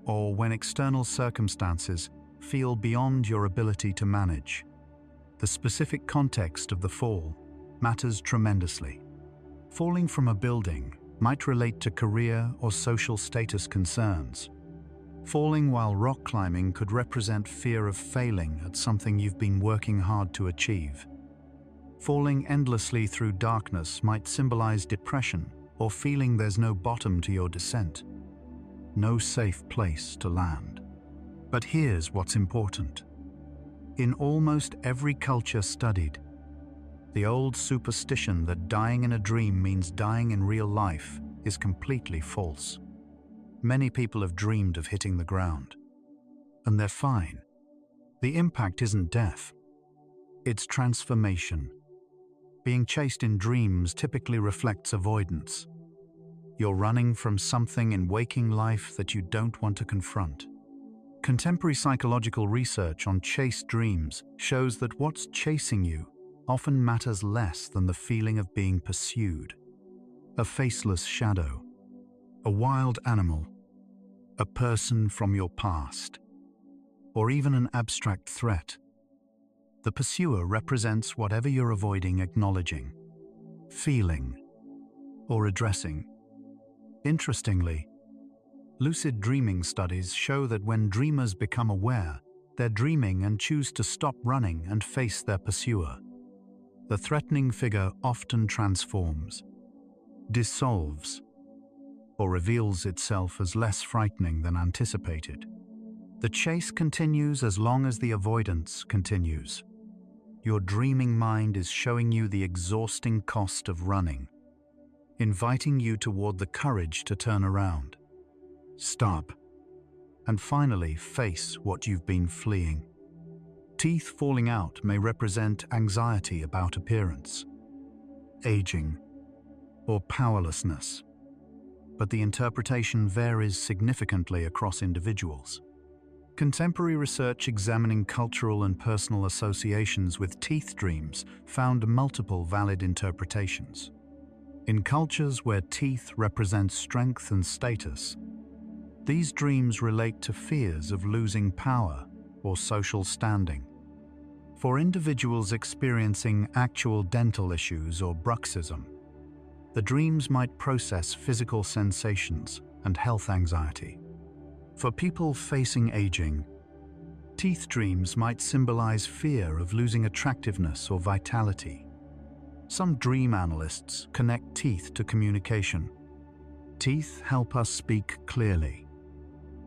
or when external circumstances feel beyond your ability to manage. The specific context of the fall matters tremendously. Falling from a building might relate to career or social status concerns. Falling while rock climbing could represent fear of failing at something you've been working hard to achieve. Falling endlessly through darkness might symbolize depression or feeling there's no bottom to your descent, no safe place to land. But here's what's important. In almost every culture studied, The old superstition that dying in a dream means dying in real life is completely false. Many people have dreamed of hitting the ground, and they're fine. The impact isn't death, it's transformation. Being chased in dreams typically reflects avoidance. You're running from something in waking life that you don't want to confront. Contemporary psychological research on chased dreams shows that what's chasing you often matters less than the feeling of being pursued. A faceless shadow, a wild animal, a person from your past, or even an abstract threat. The pursuer represents whatever you're avoiding acknowledging, feeling, or addressing. Interestingly, lucid dreaming studies show that when dreamers become aware, they're dreaming and choose to stop running and face their pursuer. The threatening figure often transforms, dissolves, or reveals itself as less frightening than anticipated. The chase continues as long as the avoidance continues. Your dreaming mind is showing you the exhausting cost of running, inviting you toward the courage to turn around, stop, and finally face what you've been fleeing. Teeth falling out may represent anxiety about appearance, aging, or powerlessness, but the interpretation varies significantly across individuals. Contemporary research examining cultural and personal associations with teeth dreams found multiple valid interpretations. In cultures where teeth represent strength and status, these dreams relate to fears of losing power or social standing. For individuals experiencing actual dental issues or bruxism, the dreams might process physical sensations and health anxiety. For people facing aging, teeth dreams might symbolize fear of losing attractiveness or vitality. Some dream analysts connect teeth to communication. Teeth help us speak clearly,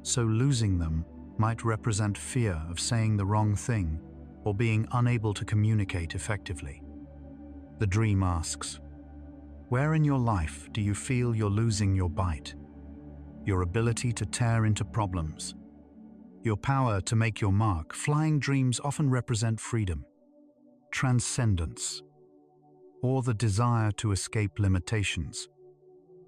so losing them might represent fear of saying the wrong thing or being unable to communicate effectively. The dream asks, where in your life do you feel you're losing your bite? Your ability to tear into problems, your power to make your mark. Flying dreams often represent freedom, transcendence, or the desire to escape limitations.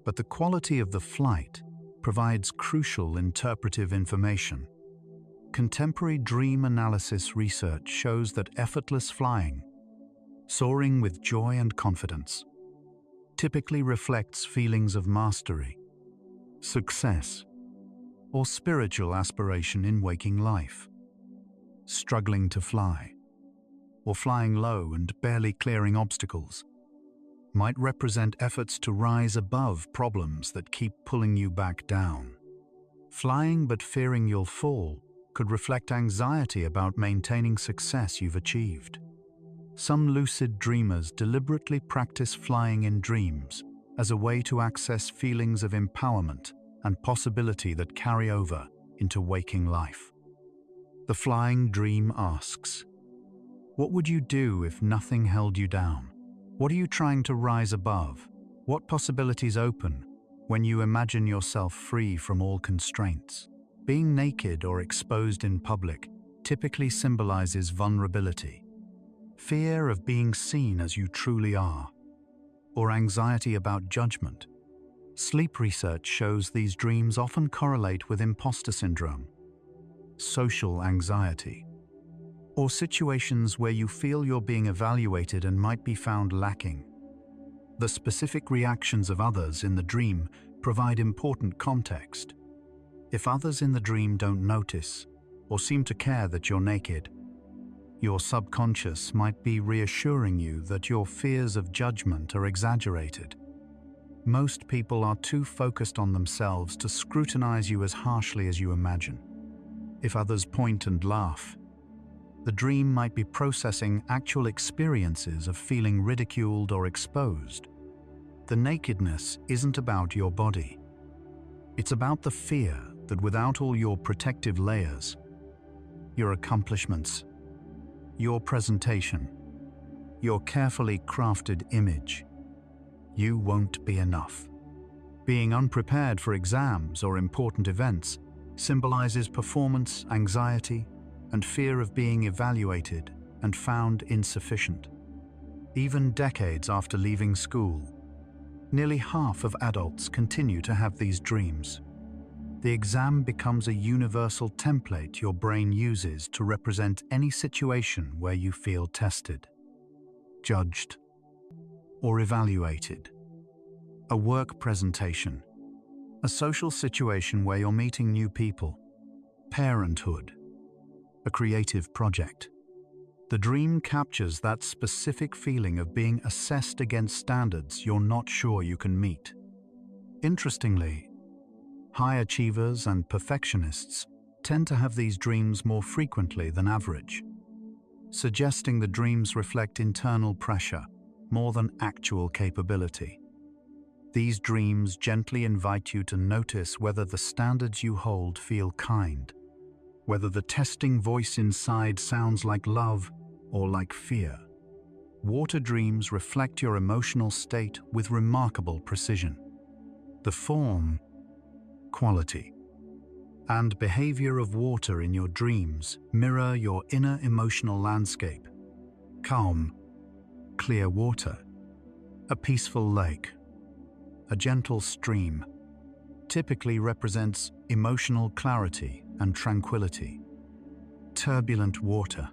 But the quality of the flight provides crucial interpretive information. Contemporary dream analysis research shows that effortless flying, soaring with joy and confidence, typically reflects feelings of mastery, success, or spiritual aspiration in waking life. Struggling to fly, or flying low and barely clearing obstacles, might represent efforts to rise above problems that keep pulling you back down. Flying but fearing you'll fall could reflect anxiety about maintaining success you've achieved. Some lucid dreamers deliberately practice flying in dreams as a way to access feelings of empowerment and possibility that carry over into waking life. The flying dream asks, what would you do if nothing held you down? What are you trying to rise above? What possibilities open when you imagine yourself free from all constraints? Being naked or exposed in public typically symbolizes vulnerability, fear of being seen as you truly are, or anxiety about judgment. Sleep research shows these dreams often correlate with imposter syndrome, social anxiety, or situations where you feel you're being evaluated and might be found lacking. The specific reactions of others in the dream provide important context. If others in the dream don't notice or seem to care that you're naked, your subconscious might be reassuring you that your fears of judgment are exaggerated. Most people are too focused on themselves to scrutinize you as harshly as you imagine. If others point and laugh, the dream might be processing actual experiences of feeling ridiculed or exposed. The nakedness isn't about your body. It's about the fear that without all your protective layers, your accomplishments, your presentation, your carefully crafted image. You won't be enough. Being unprepared for exams or important events symbolizes performance anxiety and fear of being evaluated and found insufficient. Even decades after leaving school, nearly half of adults continue to have these dreams. The exam becomes a universal template your brain uses to represent any situation where you feel tested, judged, or evaluated. A work presentation, a social situation where you're meeting new people, parenthood, a creative project. The dream captures that specific feeling of being assessed against standards you're not sure you can meet. Interestingly, high achievers and perfectionists tend to have these dreams more frequently than average, suggesting the dreams reflect internal pressure more than actual capability. These dreams gently invite you to notice whether the standards you hold feel kind, whether the testing voice inside sounds like love or like fear. Water dreams reflect your emotional state with remarkable precision. The form, quality, and behavior of water in your dreams mirror your inner emotional landscape. Calm, clear water, a peaceful lake, a gentle stream, typically represents emotional clarity and tranquility. Turbulent water,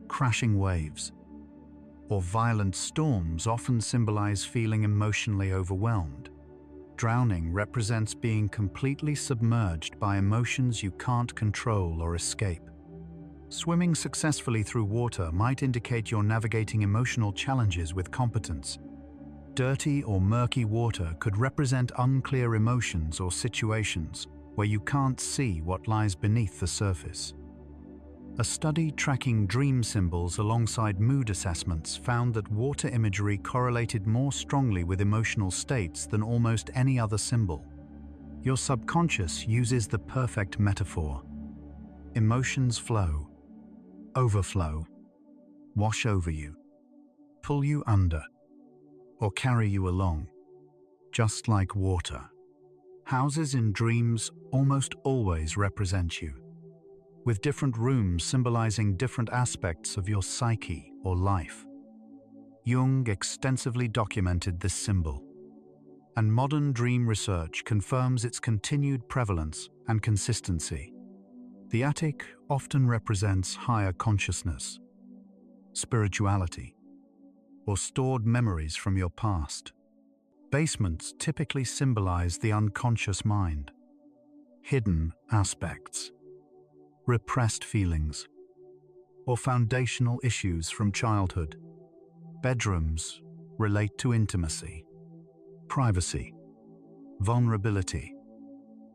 crashing waves, or violent storms often symbolize feeling emotionally overwhelmed. Drowning represents being completely submerged by emotions you can't control or escape. Swimming successfully through water might indicate you're navigating emotional challenges with competence. Dirty or murky water could represent unclear emotions or situations where you can't see what lies beneath the surface. A study tracking dream symbols alongside mood assessments found that water imagery correlated more strongly with emotional states than almost any other symbol. Your subconscious uses the perfect metaphor. Emotions flow, overflow, wash over you, pull you under, or carry you along, just like water. Houses in dreams almost always represent you, with different rooms symbolizing different aspects of your psyche or life. Jung extensively documented this symbol, and modern dream research confirms its continued prevalence and consistency. The attic often represents higher consciousness, spirituality, or stored memories from your past. Basements typically symbolize the unconscious mind, hidden aspects, repressed feelings, or foundational issues from childhood. Bedrooms relate to intimacy, privacy, vulnerability,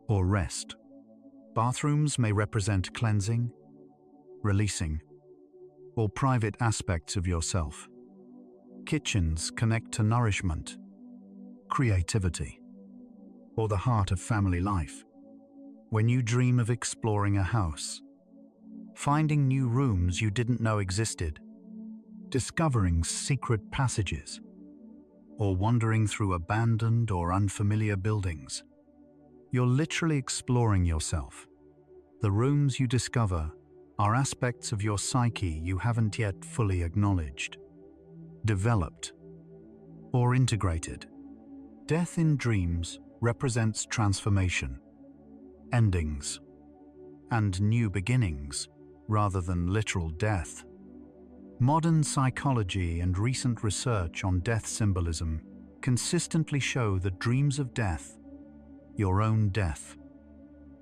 or rest. Bathrooms may represent cleansing, releasing, or private aspects of yourself. Kitchens connect to nourishment, creativity, or the heart of family life. When you dream of exploring a house, finding new rooms you didn't know existed, discovering secret passages, or wandering through abandoned or unfamiliar buildings, you're literally exploring yourself. The rooms you discover are aspects of your psyche you haven't yet fully acknowledged, developed, or integrated. Death in dreams represents transformation, endings, and new beginnings, rather than literal death. Modern psychology and recent research on death symbolism consistently show that dreams of death, your own death,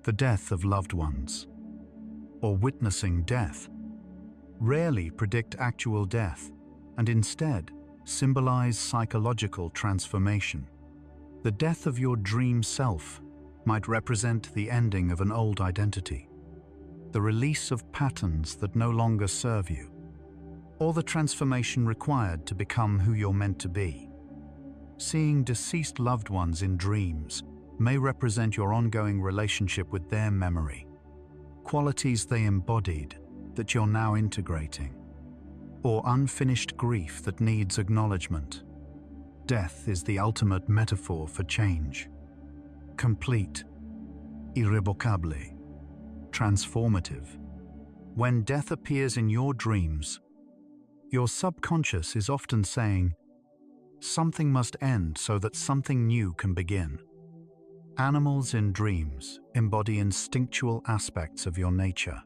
the death of loved ones, or witnessing death, rarely predict actual death and instead symbolize psychological transformation. The death of your dream self might represent the ending of an old identity, the release of patterns that no longer serve you, or the transformation required to become who you're meant to be. Seeing deceased loved ones in dreams may represent your ongoing relationship with their memory, qualities they embodied that you're now integrating. or unfinished grief that needs acknowledgement. Death is the ultimate metaphor for change. Complete, irrevocable, transformative. When death appears in your dreams, your subconscious is often saying, something must end so that something new can begin. Animals in dreams embody instinctual aspects of your nature,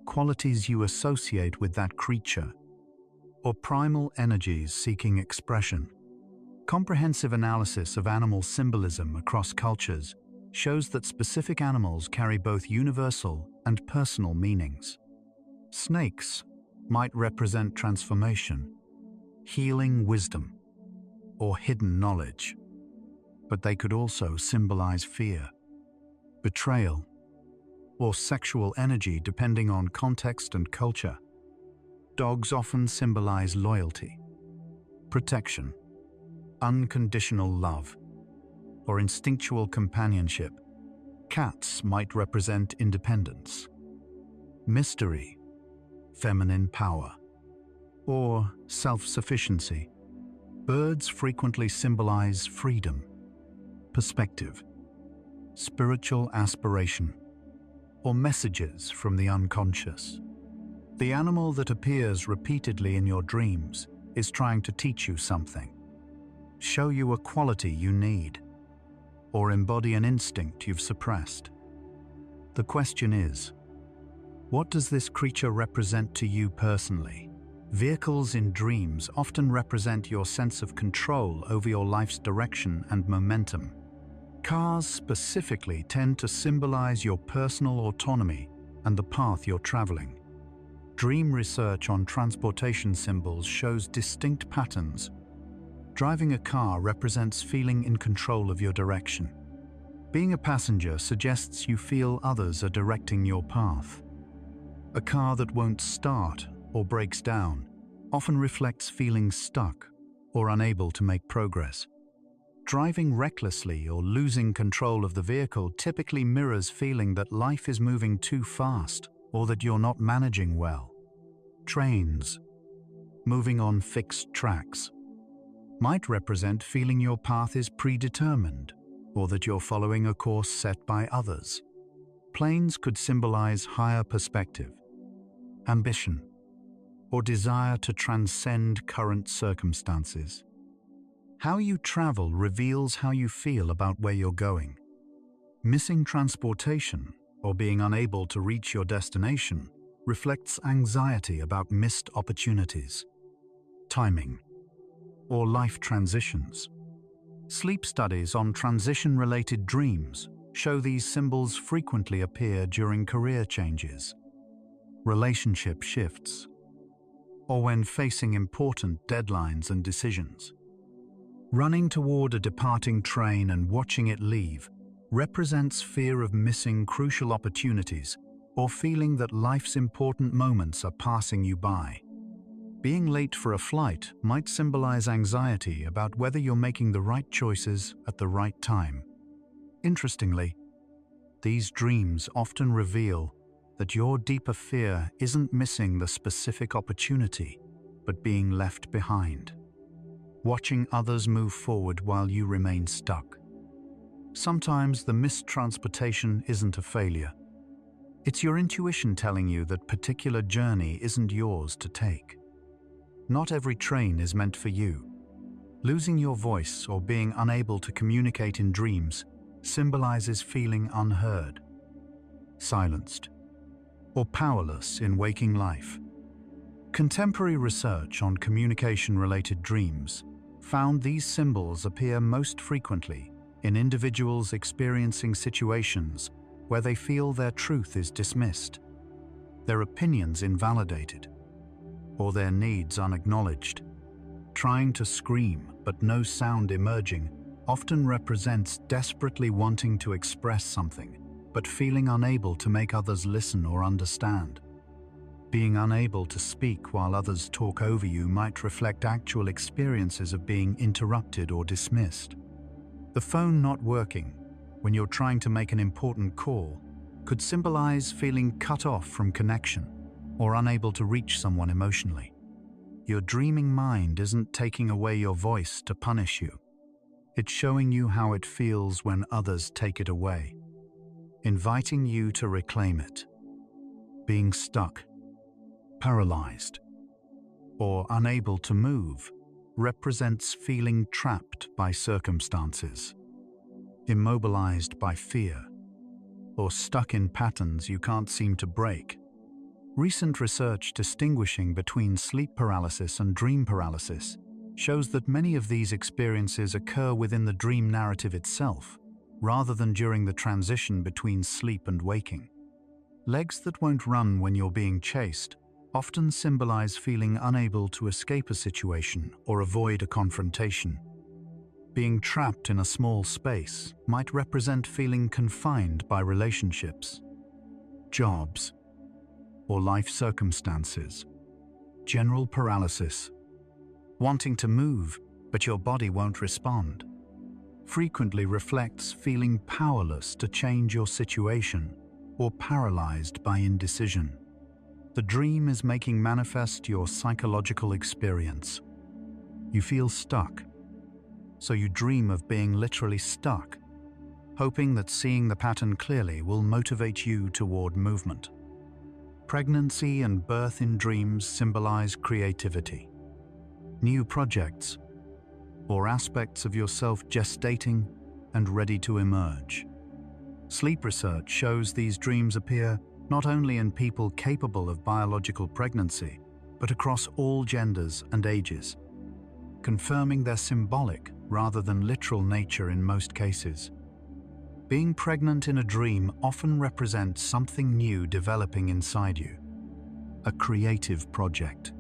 qualities you associate with that creature, or primal energies seeking expression. Comprehensive analysis of animal symbolism across cultures shows that specific animals carry both universal and personal meanings. Snakes might represent transformation, healing wisdom, or hidden knowledge, but they could also symbolize fear, betrayal, or sexual energy depending on context and culture. Dogs often symbolize loyalty, protection, unconditional love, or instinctual companionship. Cats might represent independence, mystery, feminine power, or self-sufficiency. Birds frequently symbolize freedom, perspective, spiritual aspiration, or messages from the unconscious. The animal that appears repeatedly in your dreams is trying to teach you something, show you a quality you need, or embody an instinct you've suppressed. The question is, what does this creature represent to you personally? Vehicles in dreams often represent your sense of control over your life's direction and momentum. Cars specifically tend to symbolize your personal autonomy and the path you're traveling. Dream research on transportation symbols shows distinct patterns. Driving a car represents feeling in control of your direction. Being a passenger suggests you feel others are directing your path. A car that won't start or breaks down often reflects feeling stuck or unable to make progress. Driving recklessly or losing control of the vehicle typically mirrors feeling that life is moving too fast or that you're not managing well. Trains, moving on fixed tracks, might represent feeling your path is predetermined or that you're following a course set by others. Planes could symbolize higher perspective, ambition, or desire to transcend current circumstances. How you travel reveals how you feel about where you're going. Missing transportation or being unable to reach your destination reflects anxiety about missed opportunities, timing, or life transitions. Sleep studies on transition-related dreams show these symbols frequently appear during career changes, relationship shifts, or when facing important deadlines and decisions. Running toward a departing train and watching it leave represents fear of missing crucial opportunities or feeling that life's important moments are passing you by. Being late for a flight might symbolize anxiety about whether you're making the right choices at the right time. Interestingly, these dreams often reveal that your deeper fear isn't missing the specific opportunity, but being left behind, watching others move forward while you remain stuck. Sometimes the missed transportation isn't a failure. It's your intuition telling you that particular journey isn't yours to take. Not every train is meant for you. Losing your voice or being unable to communicate in dreams symbolizes feeling unheard, silenced, or powerless in waking life. Contemporary research on communication-related dreams found these symbols appear most frequently in individuals experiencing situations where they feel their truth is dismissed, their opinions invalidated, or their needs unacknowledged. Trying to scream but no sound emerging often represents desperately wanting to express something, but feeling unable to make others listen or understand. Being unable to speak while others talk over you might reflect actual experiences of being interrupted or dismissed. The phone not working when you're trying to make an important call could symbolize feeling cut off from connection or unable to reach someone emotionally. Your dreaming mind isn't taking away your voice to punish you. It's showing you how it feels when others take it away, inviting you to reclaim it. Being stuck, paralyzed, or unable to move represents feeling trapped by circumstances, immobilized by fear, or stuck in patterns you can't seem to break. Recent research distinguishing between sleep paralysis and dream paralysis shows that many of these experiences occur within the dream narrative itself, rather than during the transition between sleep and waking. Legs that won't run when you're being chased often symbolize feeling unable to escape a situation or avoid a confrontation. Being trapped in a small space might represent feeling confined by relationships, jobs, or life circumstances. General paralysis, wanting to move but your body won't respond, frequently reflects feeling powerless to change your situation or paralyzed by indecision. The dream is making manifest your psychological experience. You feel stuck, so you dream of being literally stuck, hoping that seeing the pattern clearly will motivate you toward movement. Pregnancy and birth in dreams symbolize creativity, new projects, or aspects of yourself gestating and ready to emerge. Sleep research shows these dreams appear not only in people capable of biological pregnancy, but across all genders and ages, confirming their symbolic rather than literal nature in most cases. Being pregnant in a dream often represents something new developing inside you, a creative project,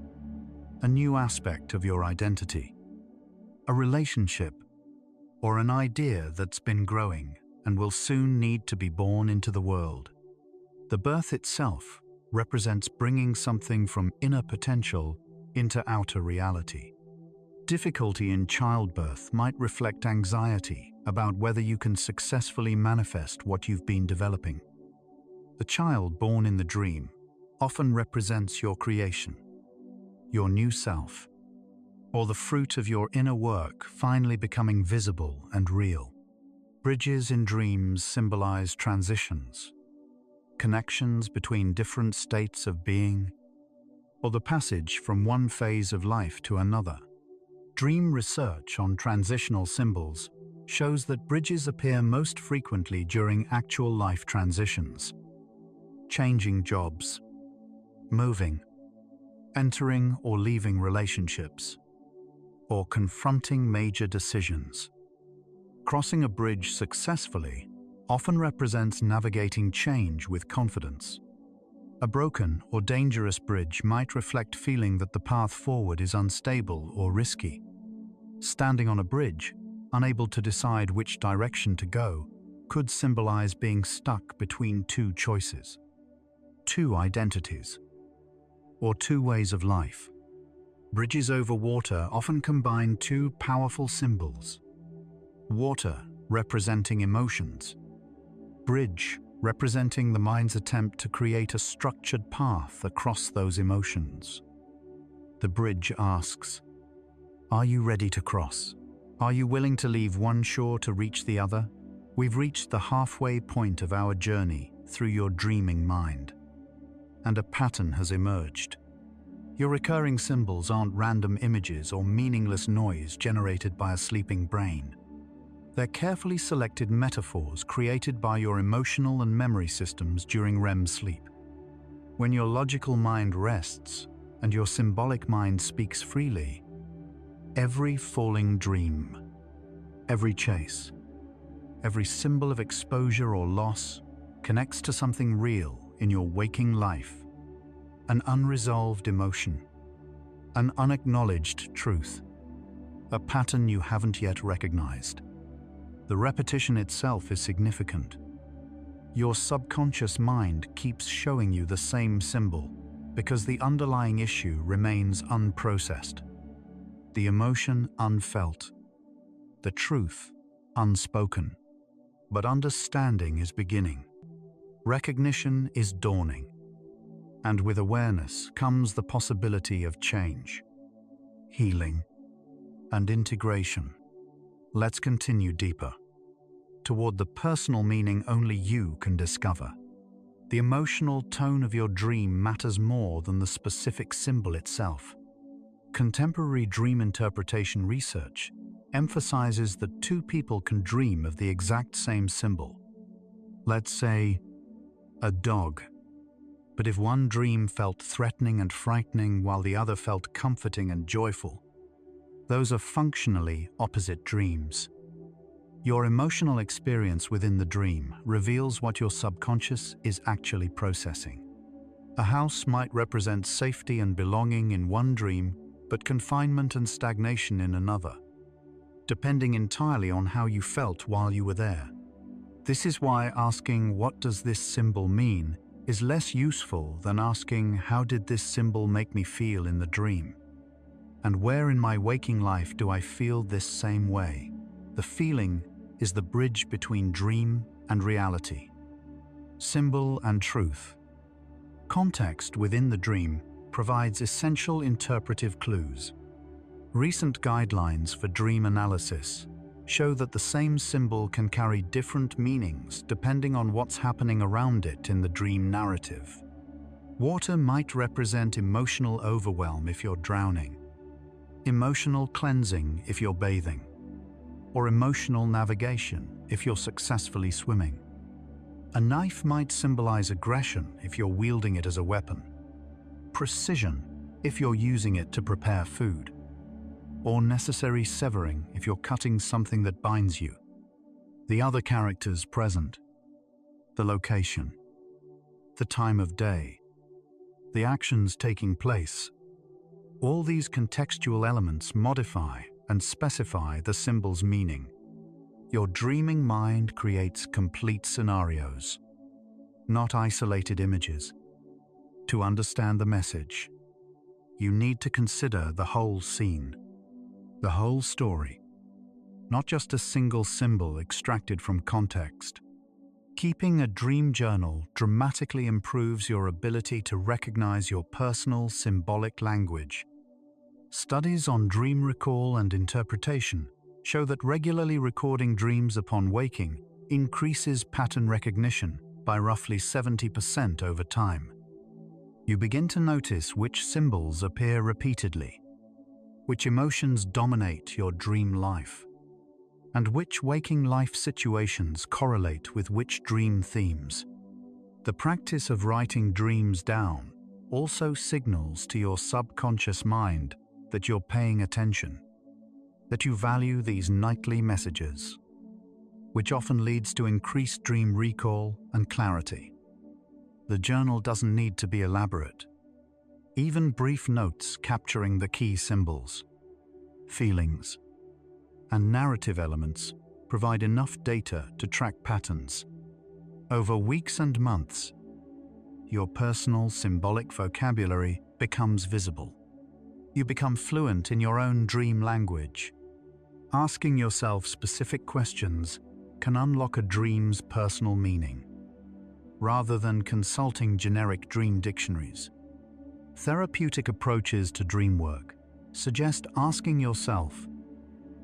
a new aspect of your identity, a relationship, or an idea that's been growing and will soon need to be born into the world. The birth itself represents bringing something from inner potential into outer reality. Difficulty in childbirth might reflect anxiety about whether you can successfully manifest what you've been developing. The child born in the dream often represents your creation, your new self, or the fruit of your inner work finally becoming visible and real. Bridges in dreams symbolize transitions, connections between different states of being, or the passage from one phase of life to another. Dream research on transitional symbols shows that bridges appear most frequently during actual life transitions, changing jobs, moving, entering or leaving relationships, or confronting major decisions. Crossing a bridge successfully often represents navigating change with confidence. A broken or dangerous bridge might reflect feeling that the path forward is unstable or risky. Standing on a bridge, unable to decide which direction to go, could symbolize being stuck between two choices, two identities, or two ways of life. Bridges over water often combine two powerful symbols: water representing emotions, bridge representing the mind's attempt to create a structured path across those emotions. The bridge asks, are you ready to cross? Are you willing to leave one shore to reach the other? We've reached the halfway point of our journey through your dreaming mind, and a pattern has emerged. Your recurring symbols aren't random images or meaningless noise generated by a sleeping brain. They're carefully selected metaphors created by your emotional and memory systems during REM sleep. When your logical mind rests and your symbolic mind speaks freely, every falling dream, every chase, every symbol of exposure or loss connects to something real in your waking life, an unresolved emotion, an unacknowledged truth, a pattern you haven't yet recognized. The repetition itself is significant. Your subconscious mind keeps showing you the same symbol because the underlying issue remains unprocessed, the emotion unfelt, the truth unspoken. But understanding is beginning. Recognition is dawning. And with awareness comes the possibility of change. healing, and integration. Let's continue deeper, toward the personal meaning only you can discover. The emotional tone of your dream matters more than the specific symbol itself. Contemporary dream interpretation research emphasizes that two people can dream of the exact same symbol. Let's say, a dog. But if one dream felt threatening and frightening while the other felt comforting and joyful, those are functionally opposite dreams. Your emotional experience within the dream reveals what your subconscious is actually processing. A house might represent safety and belonging in one dream, but confinement and stagnation in another, depending entirely on how you felt while you were there. This is why asking, "What does this symbol mean?" is less useful than asking, "How did this symbol make me feel in the dream? And where in my waking life do I feel this same way?" The feeling is the bridge between dream and reality. Symbol and truth. Context within the dream provides essential interpretive clues. Recent guidelines for dream analysis show that the same symbol can carry different meanings depending on what's happening around it in the dream narrative. Water might represent emotional overwhelm if you're drowning, emotional cleansing if you're bathing, or emotional navigation if you're successfully swimming. A knife might symbolize aggression if you're wielding it as a weapon, precision if you're using it to prepare food, or necessary severing if you're cutting something that binds you. The other characters present, the location, the time of day, the actions taking place, all these contextual elements modify and specify the symbol's meaning. Your dreaming mind creates complete scenarios, not isolated images. To understand the message, you need to consider the whole scene, the whole story, not just a single symbol extracted from context. Keeping a dream journal dramatically improves your ability to recognize your personal symbolic language. Studies on dream recall and interpretation show that regularly recording dreams upon waking increases pattern recognition by roughly 70% over time. You begin to notice which symbols appear repeatedly, which emotions dominate your dream life, and which waking life situations correlate with which dream themes. The practice of writing dreams down also signals to your subconscious mind that you're paying attention, that you value these nightly messages, which often leads to increased dream recall and clarity. The journal doesn't need to be elaborate. Even brief notes capturing the key symbols, feelings, and narrative elements provide enough data to track patterns. Over weeks and months, your personal symbolic vocabulary becomes visible. You become fluent in your own dream language. Asking yourself specific questions can unlock a dream's personal meaning, rather than consulting generic dream dictionaries. Therapeutic approaches to dream work suggest asking yourself,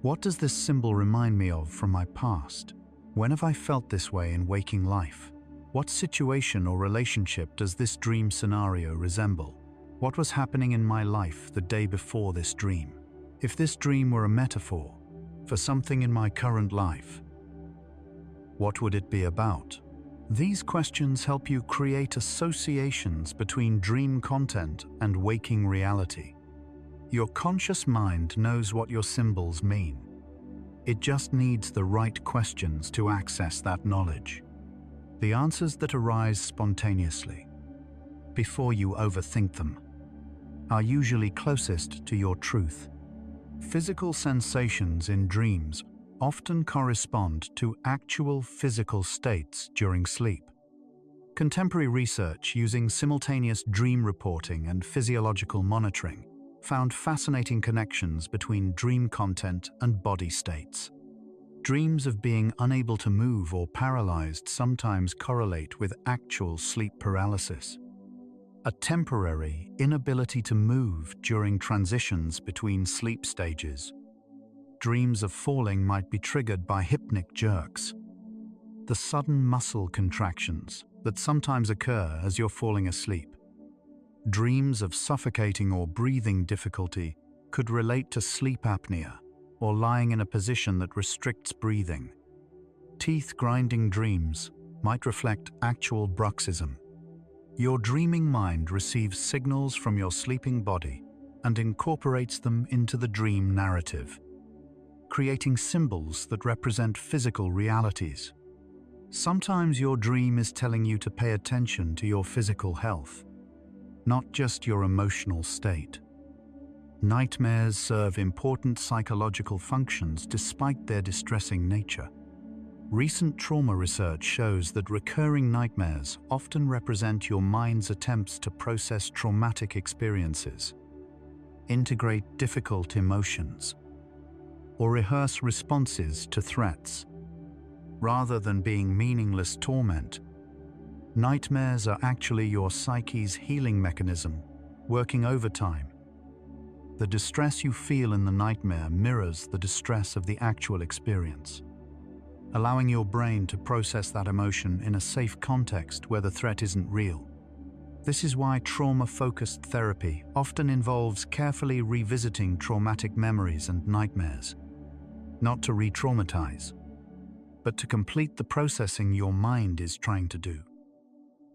"What does this symbol remind me of from my past? When have I felt this way in waking life? What situation or relationship does this dream scenario resemble? What was happening in my life the day before this dream? If this dream were a metaphor for something in my current life, what would it be about?" These questions help you create associations between dream content and waking reality. Your conscious mind knows what your symbols mean. It just needs the right questions to access that knowledge. The answers that arise spontaneously, before you overthink them, are usually closest to your truth. Physical sensations in dreams often correspond to actual physical states during sleep. Contemporary research using simultaneous dream reporting and physiological monitoring found fascinating connections between dream content and body states. Dreams of being unable to move or paralyzed sometimes correlate with actual sleep paralysis. a temporary inability to move during transitions between sleep stages. Dreams of falling might be triggered by hypnic jerks, the sudden muscle contractions that sometimes occur as you're falling asleep. Dreams of suffocating or breathing difficulty could relate to sleep apnea or lying in a position that restricts breathing. Teeth-grinding dreams might reflect actual bruxism. Your dreaming mind receives signals from your sleeping body and incorporates them into the dream narrative, creating symbols that represent physical realities. Sometimes your dream is telling you to pay attention to your physical health, not just your emotional state. Nightmares serve important psychological functions despite their distressing nature. Recent trauma research shows that recurring nightmares often represent your mind's attempts to process traumatic experiences, integrate difficult emotions, or rehearse responses to threats. Rather than being meaningless torment, nightmares are actually your psyche's healing mechanism, working overtime. The distress you feel in the nightmare mirrors the distress of the actual experience, allowing your brain to process that emotion in a safe context where the threat isn't real. This is why trauma-focused therapy often involves carefully revisiting traumatic memories and nightmares, not to re-traumatize, but to complete the processing your mind is trying to do.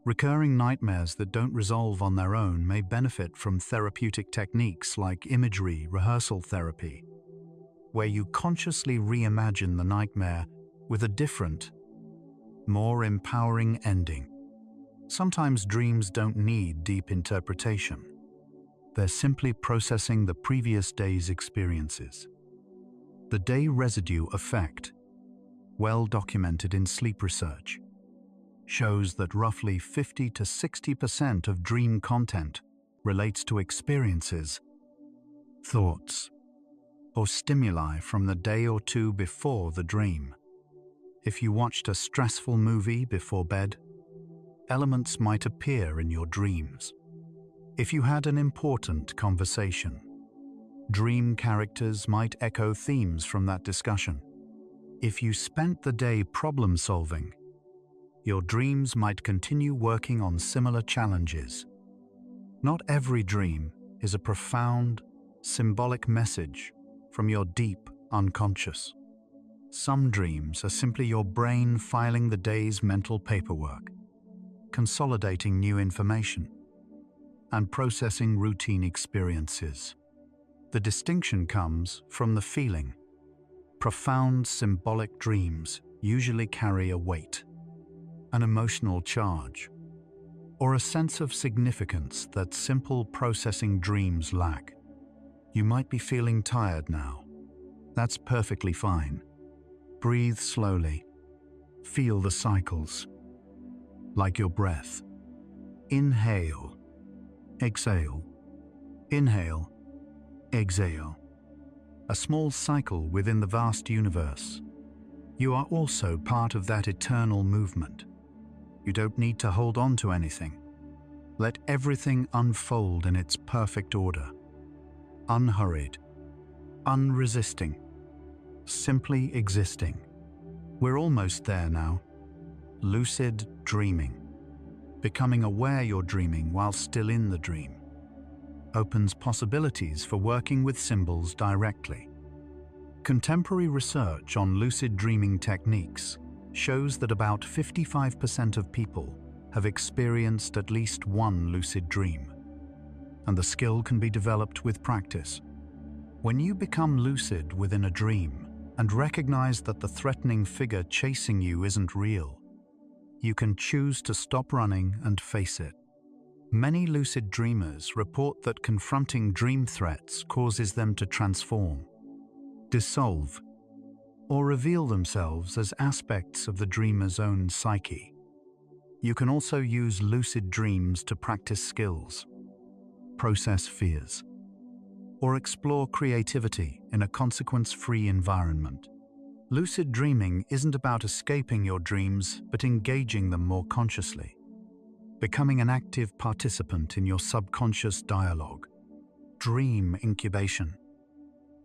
Recurring nightmares that don't resolve on their own may benefit from therapeutic techniques like imagery rehearsal therapy, where you consciously reimagine the nightmare with a different, more empowering ending. Sometimes dreams don't need deep interpretation. They're simply processing the previous day's experiences. The day residue effect, well documented in sleep research, shows that roughly 50 to 60% of dream content relates to experiences, thoughts, or stimuli from the day or two before the dream. If you watched a stressful movie before bed, elements might appear in your dreams. If you had an important conversation, dream characters might echo themes from that discussion. If you spent the day problem-solving, your dreams might continue working on similar challenges. Not every dream is a profound, symbolic message from your deep unconscious. Some dreams are simply your brain filing the day's mental paperwork, consolidating new information, and processing routine experiences. The distinction comes from the feeling. Profound symbolic dreams usually carry a weight, an emotional charge, or a sense of significance that simple processing dreams lack. You might be feeling tired now. That's perfectly fine. Breathe slowly. Feel the cycles, like your breath. Inhale, exhale, inhale, exhale. A small cycle within the vast universe. You are also part of that eternal movement. You don't need to hold on to anything. Let everything unfold in its perfect order. Unhurried, unresisting, simply existing. We're almost there now. Lucid dreaming. Becoming aware you're dreaming while still in the dream opens possibilities for working with symbols directly. Contemporary research on lucid dreaming techniques shows that about 55% of people have experienced at least one lucid dream, and the skill can be developed with practice. When you become lucid within a dream and recognize that the threatening figure chasing you isn't real, you can choose to stop running and face it. Many lucid dreamers report that confronting dream threats causes them to transform, dissolve, or reveal themselves as aspects of the dreamer's own psyche. You can also use lucid dreams to practice skills, process fears, or explore creativity in a consequence-free environment. Lucid dreaming isn't about escaping your dreams, but engaging them more consciously. becoming an active participant in your subconscious dialogue. Dream incubation.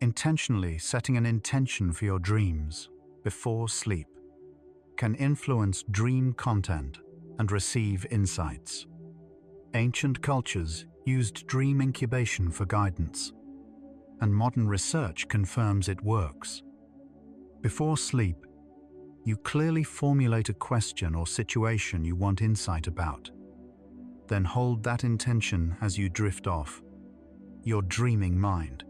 Intentionally setting an intention for your dreams before sleep can influence dream content and receive insights. Ancient cultures used dream incubation for guidance, and modern research confirms it works. Before sleep, you clearly formulate a question or situation you want insight about. Then hold that intention as you drift off. Your dreaming mind,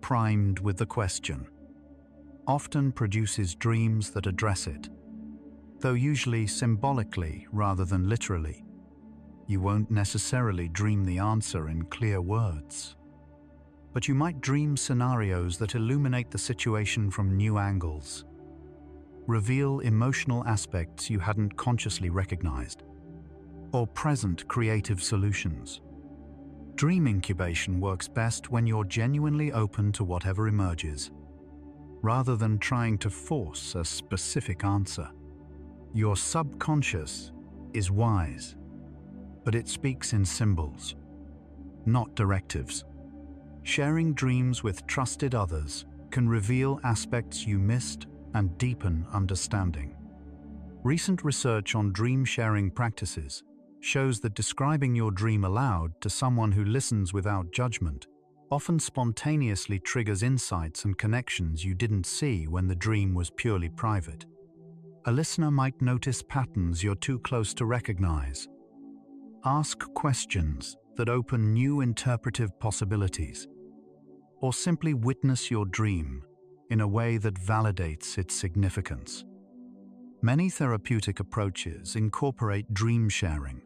primed with the question, often produces dreams that address it, though usually symbolically rather than literally. You won't necessarily dream the answer in clear words, but you might dream scenarios that illuminate the situation from new angles, reveal emotional aspects you hadn't consciously recognized, or present creative solutions. Dream incubation works best when you're genuinely open to whatever emerges, rather than trying to force a specific answer. Your subconscious is wise, but it speaks in symbols, not directives. Sharing dreams with trusted others can reveal aspects you missed and deepen understanding. Recent research on dream sharing practices shows that describing your dream aloud to someone who listens without judgment often spontaneously triggers insights and connections you didn't see when the dream was purely private. A listener might notice patterns you're too close to recognize. Ask questions that open new interpretive possibilities, or simply witness your dream in a way that validates its significance. Many therapeutic approaches incorporate dream sharing,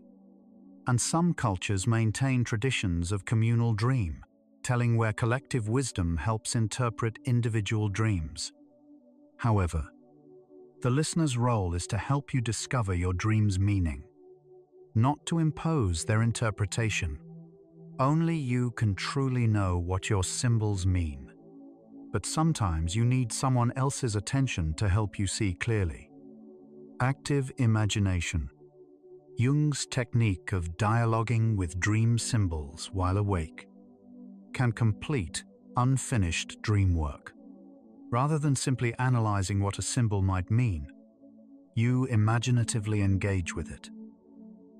and some cultures maintain traditions of communal dream telling where collective wisdom helps interpret individual dreams. However, the listener's role is to help you discover your dream's meaning, not to impose their interpretation. Only you can truly know what your symbols mean, but sometimes you need someone else's attention to help you see clearly. Active imagination. Jung's technique of dialoguing with dream symbols while awake can complete unfinished dream work. Rather than simply analyzing what a symbol might mean, you imaginatively engage with it.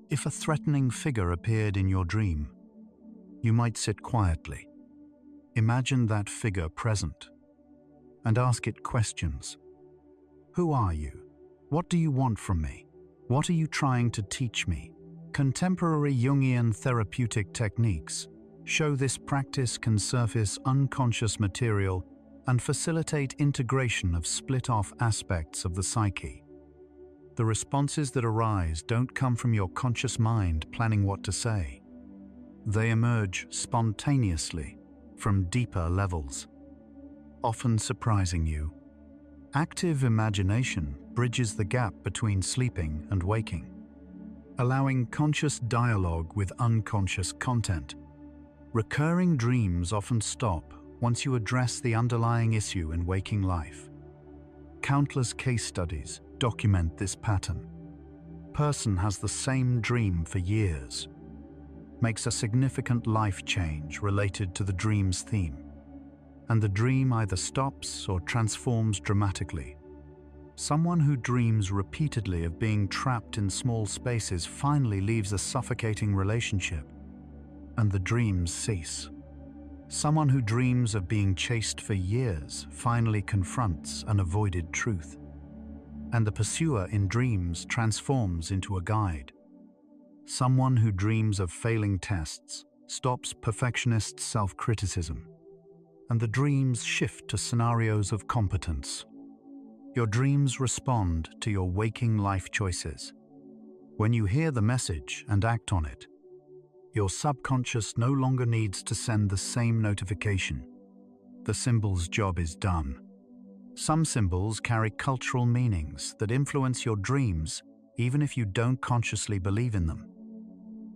If a threatening figure appeared in your dream, you might sit quietly, imagine that figure present, and ask it questions. Who are you? What do you want from me? What are you trying to teach me? Contemporary Jungian therapeutic techniques show this practice can surface unconscious material and facilitate integration of split-off aspects of the psyche. The responses that arise don't come from your conscious mind planning what to say. They emerge spontaneously from deeper levels, often surprising you. Active imagination bridges the gap between sleeping and waking, allowing conscious dialogue with unconscious content. Recurring dreams often stop once you address the underlying issue in waking life. Countless case studies document this pattern. Person has the same dream for years, makes a significant life change related to the dream's theme, and the dream either stops or transforms dramatically. Someone who dreams repeatedly of being trapped in small spaces finally leaves a suffocating relationship, and the dreams cease. Someone who dreams of being chased for years finally confronts an avoided truth, and the pursuer in dreams transforms into a guide. Someone who dreams of failing tests stops perfectionist self-criticism, and the dreams shift to scenarios of competence. Your dreams respond to your waking life choices. When you hear the message and act on it, your subconscious no longer needs to send the same notification. The symbol's job is done. Some symbols carry cultural meanings that influence your dreams even if you don't consciously believe in them.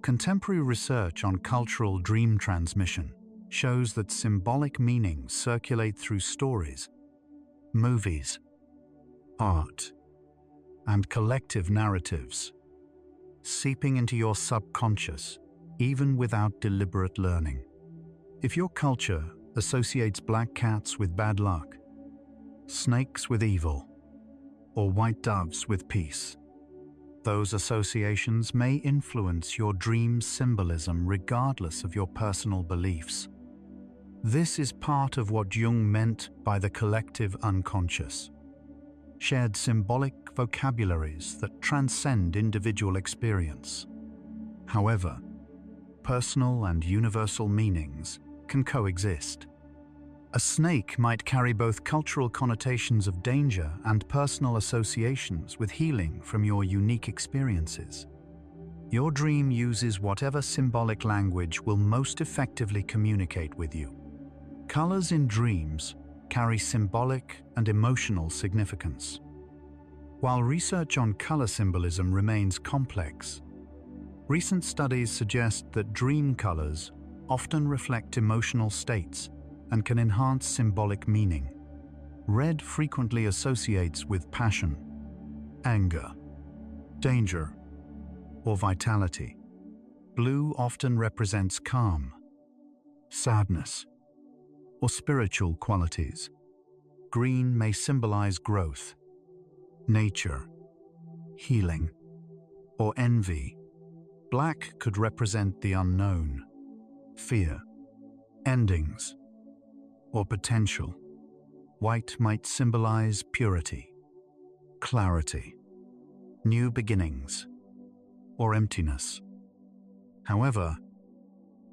Contemporary research on cultural dream transmission shows that symbolic meanings circulate through stories, movies, art, and collective narratives. seeping into your subconscious, even without deliberate learning. If your culture associates black cats with bad luck, snakes with evil, or white doves with peace, those associations may influence your dream symbolism regardless of your personal beliefs. This is part of what Jung meant by the collective unconscious. Shared symbolic vocabularies that transcend individual experience. However, personal and universal meanings can coexist. A snake might carry both cultural connotations of danger and personal associations with healing from your unique experiences. Your dream uses whatever symbolic language will most effectively communicate with you. Colors in dreams carry symbolic and emotional significance. While research on color symbolism remains complex, recent studies suggest that dream colors often reflect emotional states and can enhance symbolic meaning. Red frequently associates with passion, anger, danger, or vitality. Blue often represents calm, sadness, or spiritual qualities. Green may symbolize growth, nature, healing, or envy. Black could represent the unknown, fear, endings, or potential. White might symbolize purity, clarity, new beginnings, or emptiness. However,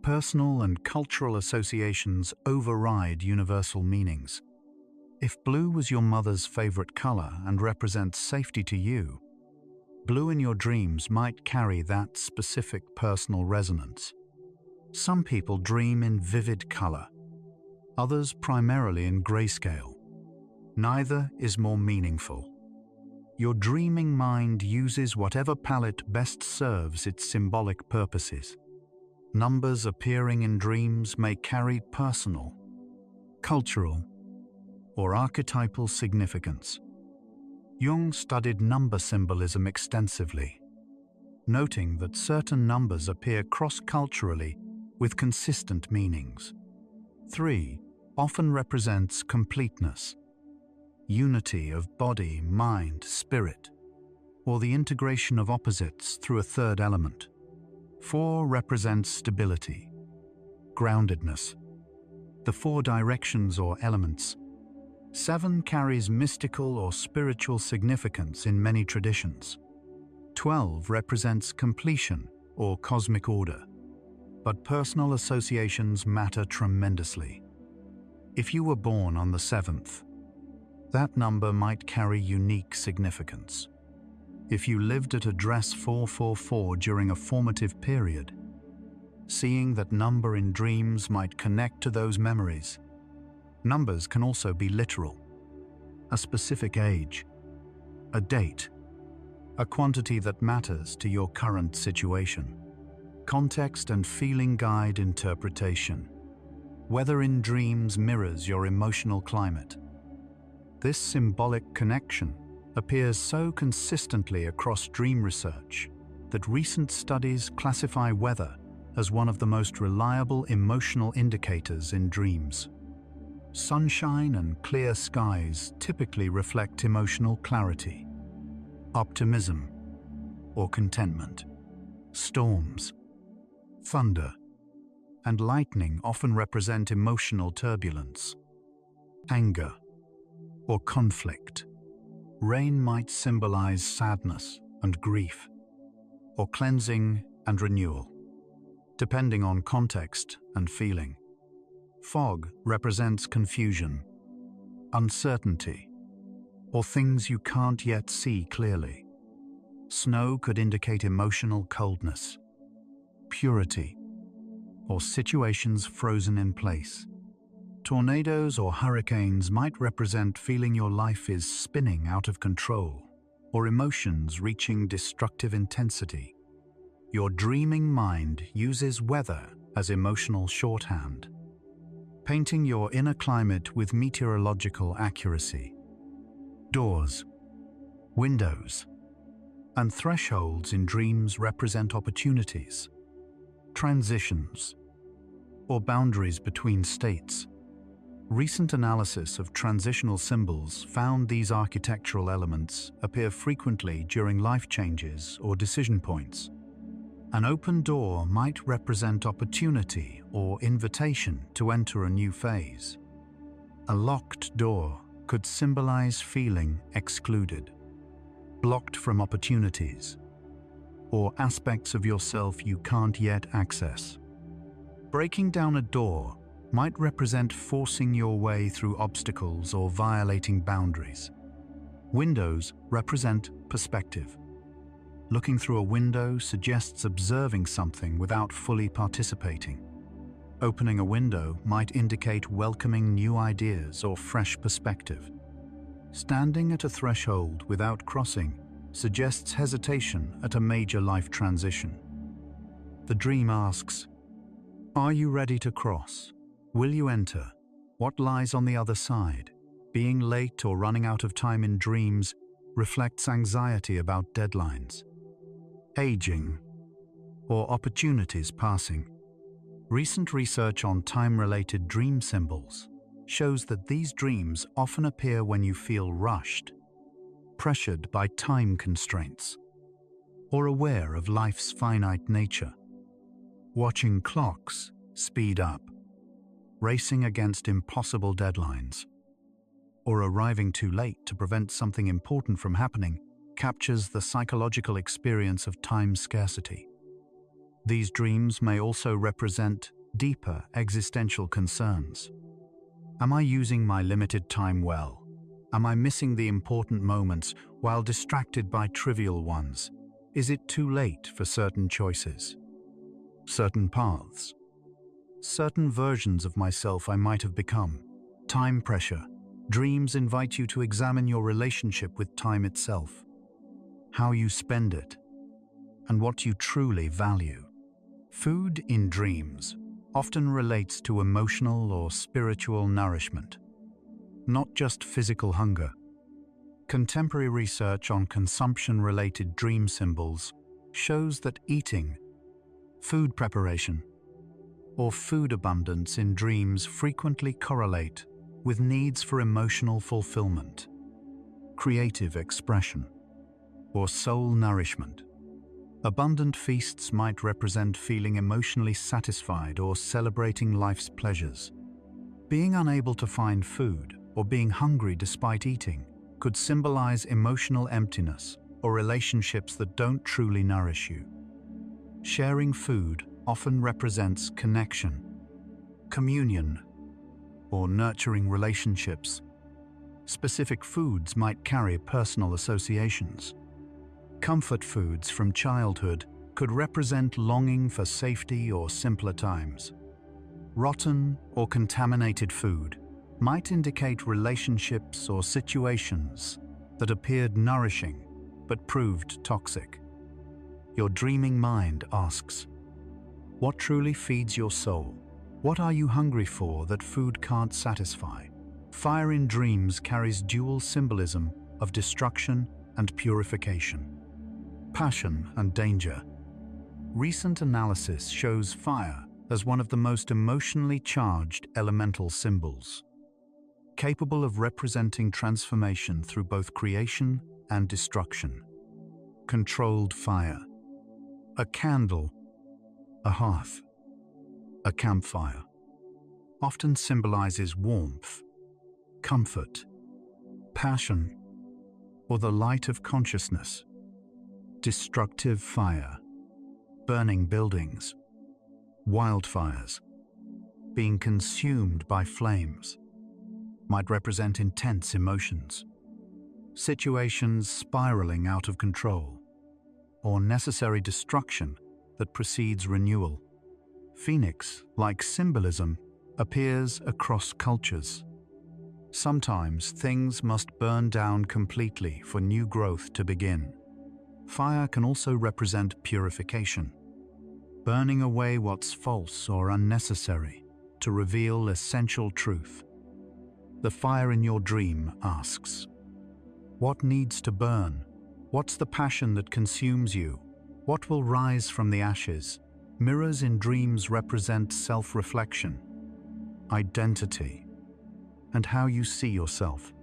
personal and cultural associations override universal meanings. If blue was your mother's favorite color and represents safety to you, blue in your dreams might carry that specific personal resonance. Some people dream in vivid color, others primarily in grayscale. Neither is more meaningful. Your dreaming mind uses whatever palette best serves its symbolic purposes. Numbers appearing in dreams may carry personal, cultural, or archetypal significance. Jung studied number symbolism extensively, noting that certain numbers appear cross-culturally with consistent meanings. 3 often represents completeness, unity of body, mind, spirit, or the integration of opposites through a third element. 4 represents stability, groundedness, the 4 directions or elements. 7 carries mystical or spiritual significance in many traditions. 12 represents completion or cosmic order, but personal associations matter tremendously. If you were born on the 7th, that number might carry unique significance. If you lived at address 444 during a formative period, seeing that number in dreams might connect to those memories. Numbers can also be literal. A specific age, a date, a quantity that matters to your current situation. Context and feeling guide interpretation. Weather in dreams mirrors your emotional climate. This symbolic connection appears so consistently across dream research that recent studies classify weather as one of the most reliable emotional indicators in dreams. Sunshine and clear skies typically reflect emotional clarity, optimism, or contentment. Storms, thunder, and lightning often represent emotional turbulence, anger, or conflict. Rain might symbolize sadness and grief, or cleansing and renewal, depending on context and feeling. Fog represents confusion, uncertainty, or things you can't yet see clearly. Snow could indicate emotional coldness, purity, or situations frozen in place. Tornadoes or hurricanes might represent feeling your life is spinning out of control, or emotions reaching destructive intensity. Your dreaming mind uses weather as emotional shorthand, painting your inner climate with meteorological accuracy. Doors, windows, And thresholds in dreams represent opportunities, transitions, or boundaries between states. Recent analysis of transitional symbols found these architectural elements appear frequently during life changes or decision points. An open door might represent opportunity or invitation to enter a new phase. A locked door could symbolize feeling excluded, blocked from opportunities, or aspects of yourself you can't yet access. Breaking down a door might represent forcing your way through obstacles or violating boundaries. Windows represent perspective. Looking through a window suggests observing something without fully participating. Opening a window might indicate welcoming new ideas or fresh perspective. Standing at a threshold without crossing suggests hesitation at a major life transition. The dream asks, are you ready to cross? Will you enter? What lies on the other side? Being late or running out of time in dreams reflects anxiety about deadlines, aging, or opportunities passing. Recent research on time-related dream symbols shows that these dreams often appear when you feel rushed, pressured by time constraints, or aware of life's finite nature. Watching clocks speed up, racing against impossible deadlines, or arriving too late to prevent something important from happening captures the psychological experience of time scarcity. These dreams may also represent deeper existential concerns. Am I using my limited time well? Am I missing the important moments while distracted by trivial ones? Is it too late for certain choices, certain paths, certain versions of myself I might have become? Time pressure. Dreams invite you to examine your relationship with time itself, how you spend it, and what you truly value. Food in dreams often relates to emotional or spiritual nourishment, not just physical hunger. Contemporary research on consumption-related dream symbols shows that eating, food preparation, or food abundance in dreams frequently correlate with needs for emotional fulfillment, creative expression, or soul nourishment. Abundant feasts might represent feeling emotionally satisfied or celebrating life's pleasures. Being unable to find food or being hungry despite eating could symbolize emotional emptiness or relationships that don't truly nourish you. Sharing food often represents connection, communion, or nurturing relationships. Specific foods might carry personal associations. Comfort foods from childhood could represent longing for safety or simpler times. Rotten or contaminated food might indicate relationships or situations that appeared nourishing but proved toxic. Your dreaming mind asks, what truly feeds your soul? What are you hungry for that food can't satisfy? Fire in dreams carries dual symbolism of destruction and purification, passion and danger. Recent analysis shows fire as one of the most emotionally charged elemental symbols, capable of representing transformation through both creation and destruction. Controlled fire. A candle, a hearth, a campfire, often symbolizes warmth, comfort, passion, or the light of consciousness. Destructive fire. Burning buildings, wildfires, being consumed by flames, might represent intense emotions, situations spiraling out of control, or necessary destruction that precedes renewal. Phoenix-like symbolism appears across cultures. Sometimes things must burn down completely for new growth to begin. Fire can also represent purification, burning away what's false or unnecessary to reveal essential truth. The fire in your dream asks, what needs to burn? What's the passion that consumes you? What will rise from the ashes? Mirrors in dreams represent self-reflection, identity, and how you see yourself.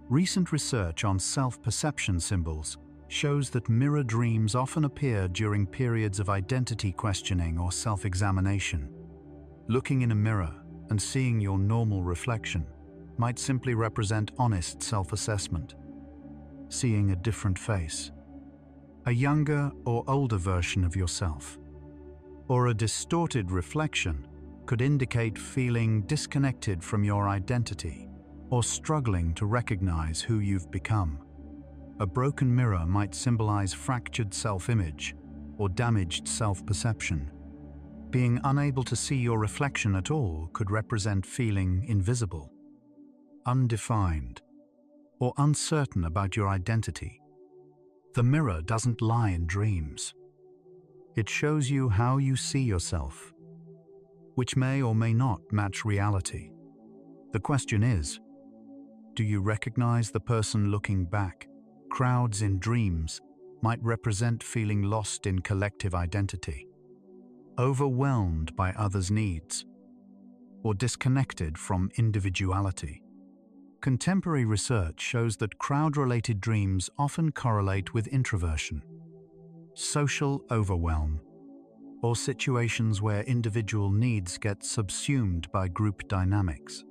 Recent research on self-perception symbols shows that mirror dreams often appear during periods of identity questioning or self-examination. Looking in a mirror and seeing your normal reflection might simply represent honest self-assessment. Seeing a different face, a younger or older version of yourself, or a distorted reflection could indicate feeling disconnected from your identity or struggling to recognize who you've become. A broken mirror might symbolize fractured self-image or damaged self-perception. Being unable to see your reflection at all could represent feeling invisible, undefined, or uncertain about your identity. The mirror doesn't lie in dreams. It shows you how you see yourself, which may or may not match reality. The question is, do you recognize the person looking back? Crowds in dreams might represent feeling lost in collective identity, overwhelmed by others' needs, or disconnected from individuality. Contemporary research shows that crowd-related dreams often correlate with introversion, social overwhelm, or situations where individual needs get subsumed by group dynamics.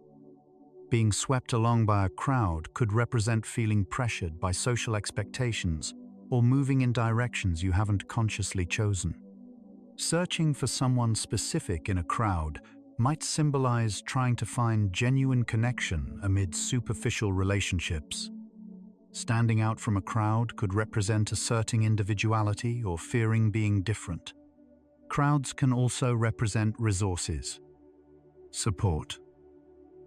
Being swept along by a crowd could represent feeling pressured by social expectations or moving in directions you haven't consciously chosen. Searching for someone specific in a crowd might symbolize trying to find genuine connection amid superficial relationships. Standing out from a crowd could represent asserting individuality or fearing being different. Crowds can also represent resources, support,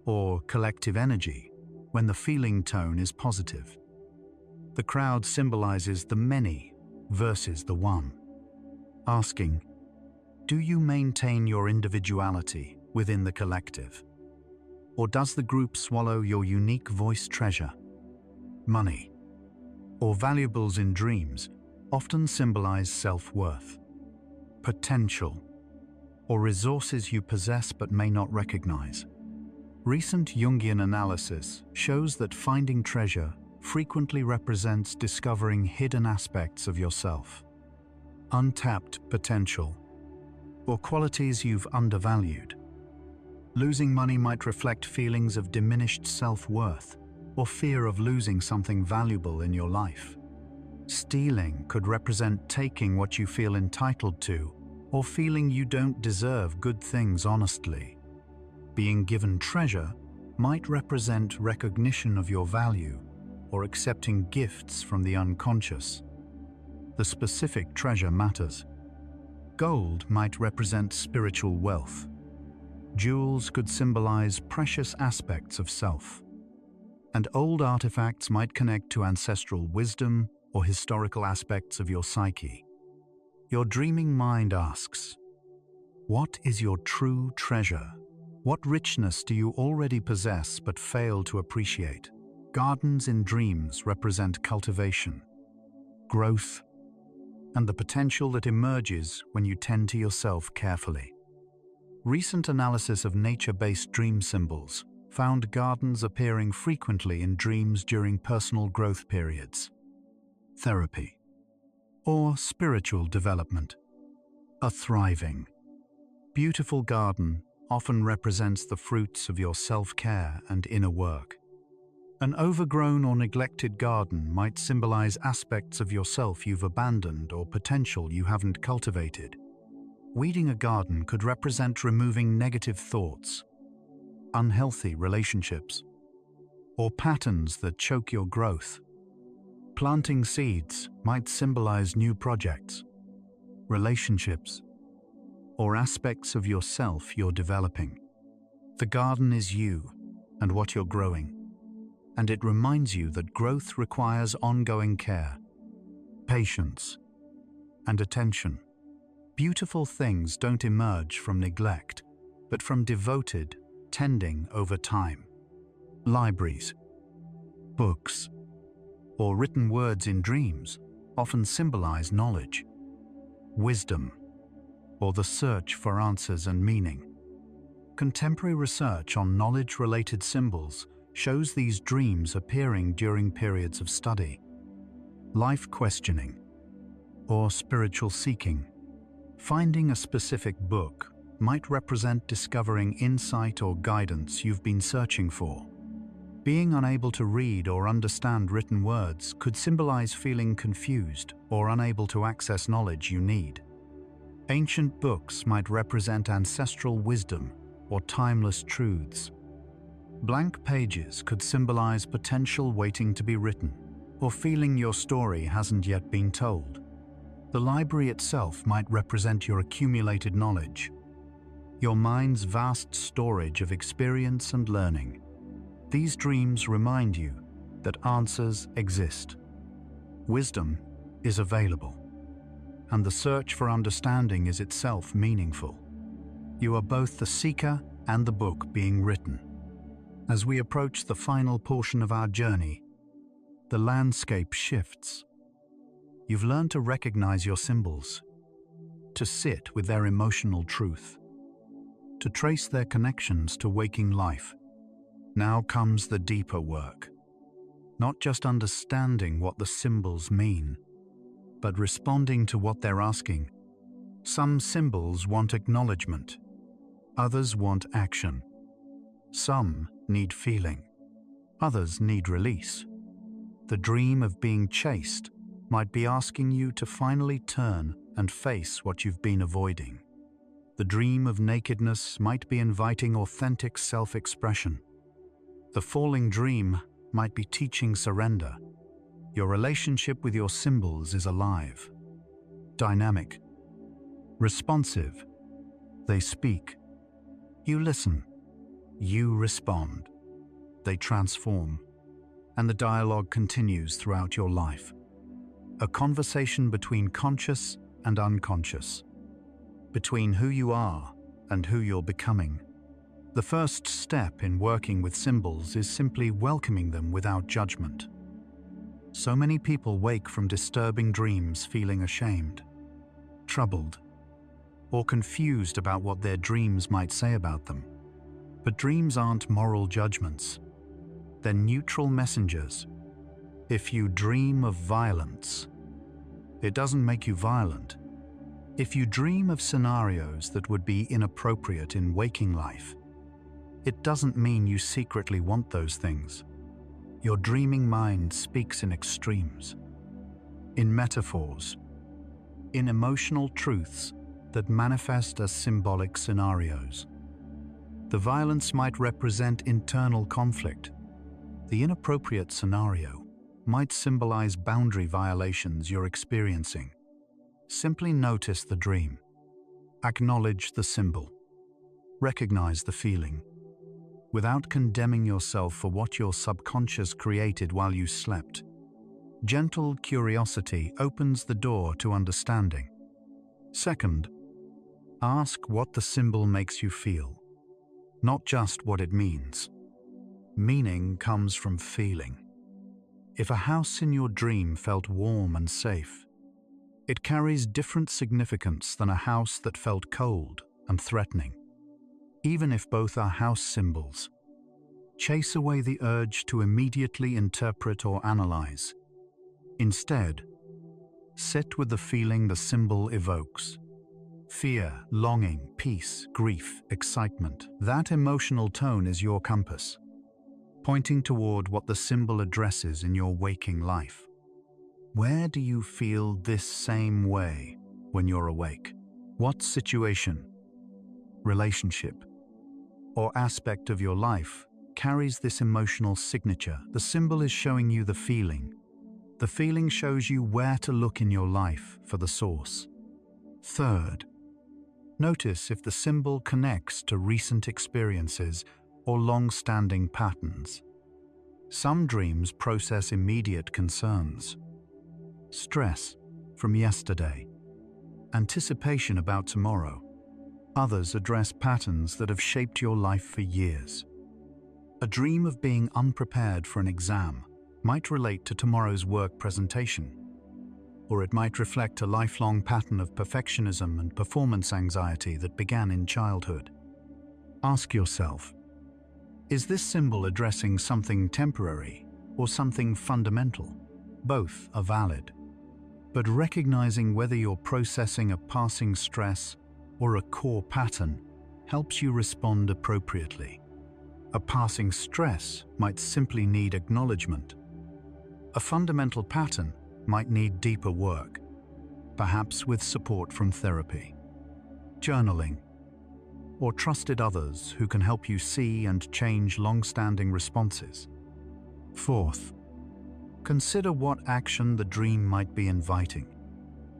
or collective energy when the feeling tone is positive. The crowd symbolizes the many versus the one, asking, do you maintain your individuality within the collective? Or does the group swallow your unique voice treasure? Money, or valuables in dreams, often symbolize self-worth, potential, or resources you possess but may not recognize. Recent Jungian analysis shows that finding treasure frequently represents discovering hidden aspects of yourself, untapped potential, or qualities you've undervalued. Losing money might reflect feelings of diminished self-worth or fear of losing something valuable in your life. Stealing could represent taking what you feel entitled to or feeling you don't deserve good things honestly. Being given treasure might represent recognition of your value or accepting gifts from the unconscious. The specific treasure matters. Gold might represent spiritual wealth. Jewels could symbolize precious aspects of self. And old artifacts might connect to ancestral wisdom or historical aspects of your psyche. Your dreaming mind asks, what is your true treasure? What richness do you already possess but fail to appreciate? Gardens in dreams represent cultivation, growth, and the potential that emerges when you tend to yourself carefully. Recent analysis of nature-based dream symbols found gardens appearing frequently in dreams during personal growth periods, therapy, or spiritual development. A thriving, beautiful garden often represents the fruits of your self-care and inner work. An overgrown or neglected garden might symbolize aspects of yourself you've abandoned or potential you haven't cultivated. Weeding a garden could represent removing negative thoughts, unhealthy relationships, or patterns that choke your growth. Planting seeds might symbolize new projects, relationships, or aspects of yourself you're developing. The garden is you and what you're growing, and it reminds you that growth requires ongoing care, patience, and attention. Beautiful things don't emerge from neglect, but from devoted tending over time. Libraries, books, or written words in dreams often symbolize knowledge, wisdom, or the search for answers and meaning. Contemporary research on knowledge-related symbols shows these dreams appearing during periods of study, life questioning, or spiritual seeking. Finding a specific book might represent discovering insight or guidance you've been searching for. Being unable to read or understand written words could symbolize feeling confused or unable to access knowledge you need. Ancient books might represent ancestral wisdom or timeless truths. Blank pages could symbolize potential waiting to be written, or feeling your story hasn't yet been told. The library itself might represent your accumulated knowledge, your mind's vast storage of experience and learning. These dreams remind you that answers exist, wisdom is available, and the search for understanding is itself meaningful. You are both the seeker and the book being written. As we approach the final portion of our journey, the landscape shifts. You've learned to recognize your symbols, to sit with their emotional truth, to trace their connections to waking life. Now comes the deeper work. Not just understanding what the symbols mean, but responding to what they're asking. Some symbols want acknowledgement. Others want action. Some need feeling. Others need release. The dream of being chased might be asking you to finally turn and face what you've been avoiding. The dream of nakedness might be inviting authentic self-expression. The falling dream might be teaching surrender. Your relationship with your symbols is alive, dynamic, responsive. They speak. You listen. You respond. They transform. And the dialogue continues throughout your life. A conversation between conscious and unconscious, between who you are and who you're becoming. The first step in working with symbols is simply welcoming them without judgment. So many people wake from disturbing dreams feeling ashamed, troubled, or confused about what their dreams might say about them. But dreams aren't moral judgments. They're neutral messengers. If you dream of violence, it doesn't make you violent. If you dream of scenarios that would be inappropriate in waking life, it doesn't mean you secretly want those things. Your dreaming mind speaks in extremes, in metaphors, in emotional truths that manifest as symbolic scenarios. The violence might represent internal conflict. The inappropriate scenario might symbolize boundary violations you're experiencing. Simply notice the dream. Acknowledge the symbol. Recognize the feeling. Without condemning yourself for what your subconscious created while you slept. Gentle curiosity opens the door to understanding. Second, ask what the symbol makes you feel, not just what it means. Meaning comes from feeling. If a house in your dream felt warm and safe, it carries different significance than a house that felt cold and threatening. Even if both are house symbols, chase away the urge to immediately interpret or analyze. Instead, sit with the feeling the symbol evokes. Fear, longing, peace, grief, excitement. That emotional tone is your compass, pointing toward what the symbol addresses in your waking life. Where do you feel this same way when you're awake? What situation, relationship, or aspect of your life carries this emotional signature? The symbol is showing you the feeling. The feeling shows you where to look in your life for the source. Third, notice if the symbol connects to recent experiences or long-standing patterns. Some dreams process immediate concerns, stress from yesterday, anticipation about tomorrow. Others address patterns that have shaped your life for years. A dream of being unprepared for an exam might relate to tomorrow's work presentation, or it might reflect a lifelong pattern of perfectionism and performance anxiety that began in childhood. Ask yourself, is this symbol addressing something temporary or something fundamental? Both are valid, but recognizing whether you're processing a passing stress or a core pattern helps you respond appropriately. A passing stress might simply need acknowledgement. A fundamental pattern might need deeper work, perhaps with support from therapy, journaling, or trusted others who can help you see and change long-standing responses. Fourth, consider what action the dream might be inviting.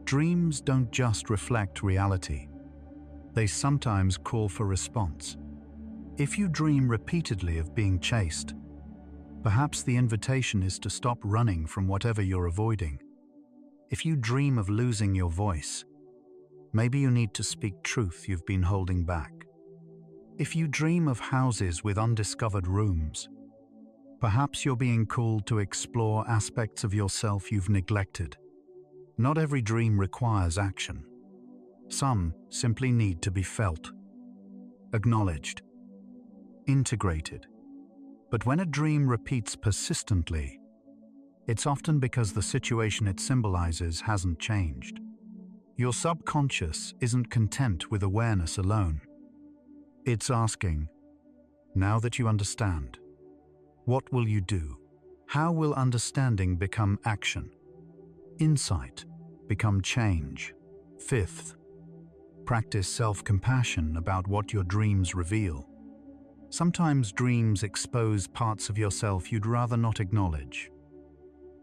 Dreams don't just reflect reality. They sometimes call for response. If you dream repeatedly of being chased, perhaps the invitation is to stop running from whatever you're avoiding. If you dream of losing your voice, maybe you need to speak truth you've been holding back. If you dream of houses with undiscovered rooms, perhaps you're being called to explore aspects of yourself you've neglected. Not every dream requires action. Some simply need to be felt, acknowledged, integrated. But when a dream repeats persistently, it's often because the situation it symbolizes hasn't changed. Your subconscious isn't content with awareness alone. It's asking, now that you understand, what will you do? How will understanding become action? Insight become change? Fifth, practice self-compassion about what your dreams reveal. Sometimes dreams expose parts of yourself you'd rather not acknowledge.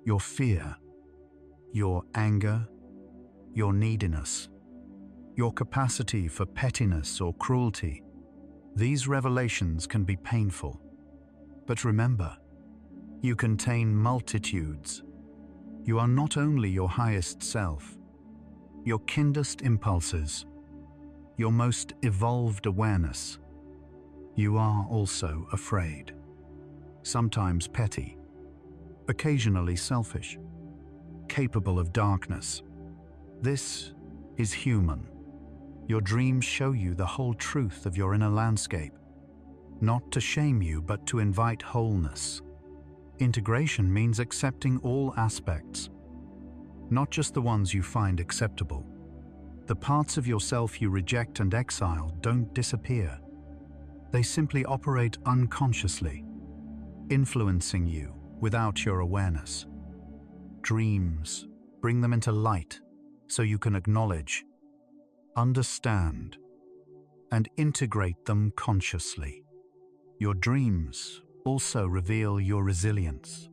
Your fear, your anger, your neediness, your capacity for pettiness or cruelty. These revelations can be painful. But remember, you contain multitudes. You are not only your highest self, your kindest impulses, your most evolved awareness. You are also afraid, sometimes petty, occasionally selfish, capable of darkness. This is human. Your dreams show you the whole truth of your inner landscape, not to shame you, but to invite wholeness. Integration means accepting all aspects, not just the ones you find acceptable. The parts of yourself you reject and exile don't disappear. They simply operate unconsciously, influencing you without your awareness. Dreams, bring them into light so you can acknowledge, understand, and integrate them consciously. Your dreams also reveal your resilience,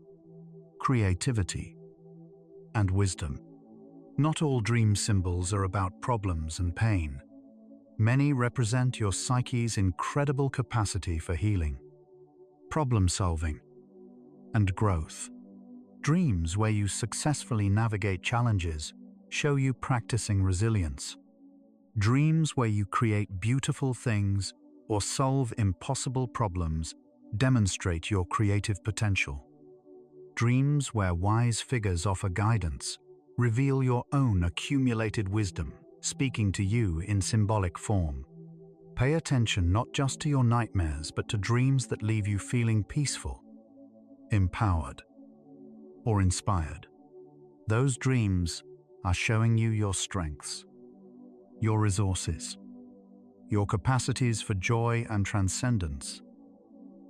creativity, and wisdom. Not all dream symbols are about problems and pain. Many represent your psyche's incredible capacity for healing, problem-solving, and growth. Dreams where you successfully navigate challenges show you practicing resilience. Dreams where you create beautiful things or solve impossible problems demonstrate your creative potential. Dreams where wise figures offer guidance reveal your own accumulated wisdom, speaking to you in symbolic form. Pay attention not just to your nightmares, but to dreams that leave you feeling peaceful, empowered, or inspired. Those dreams are showing you your strengths, your resources, your capacities for joy and transcendence.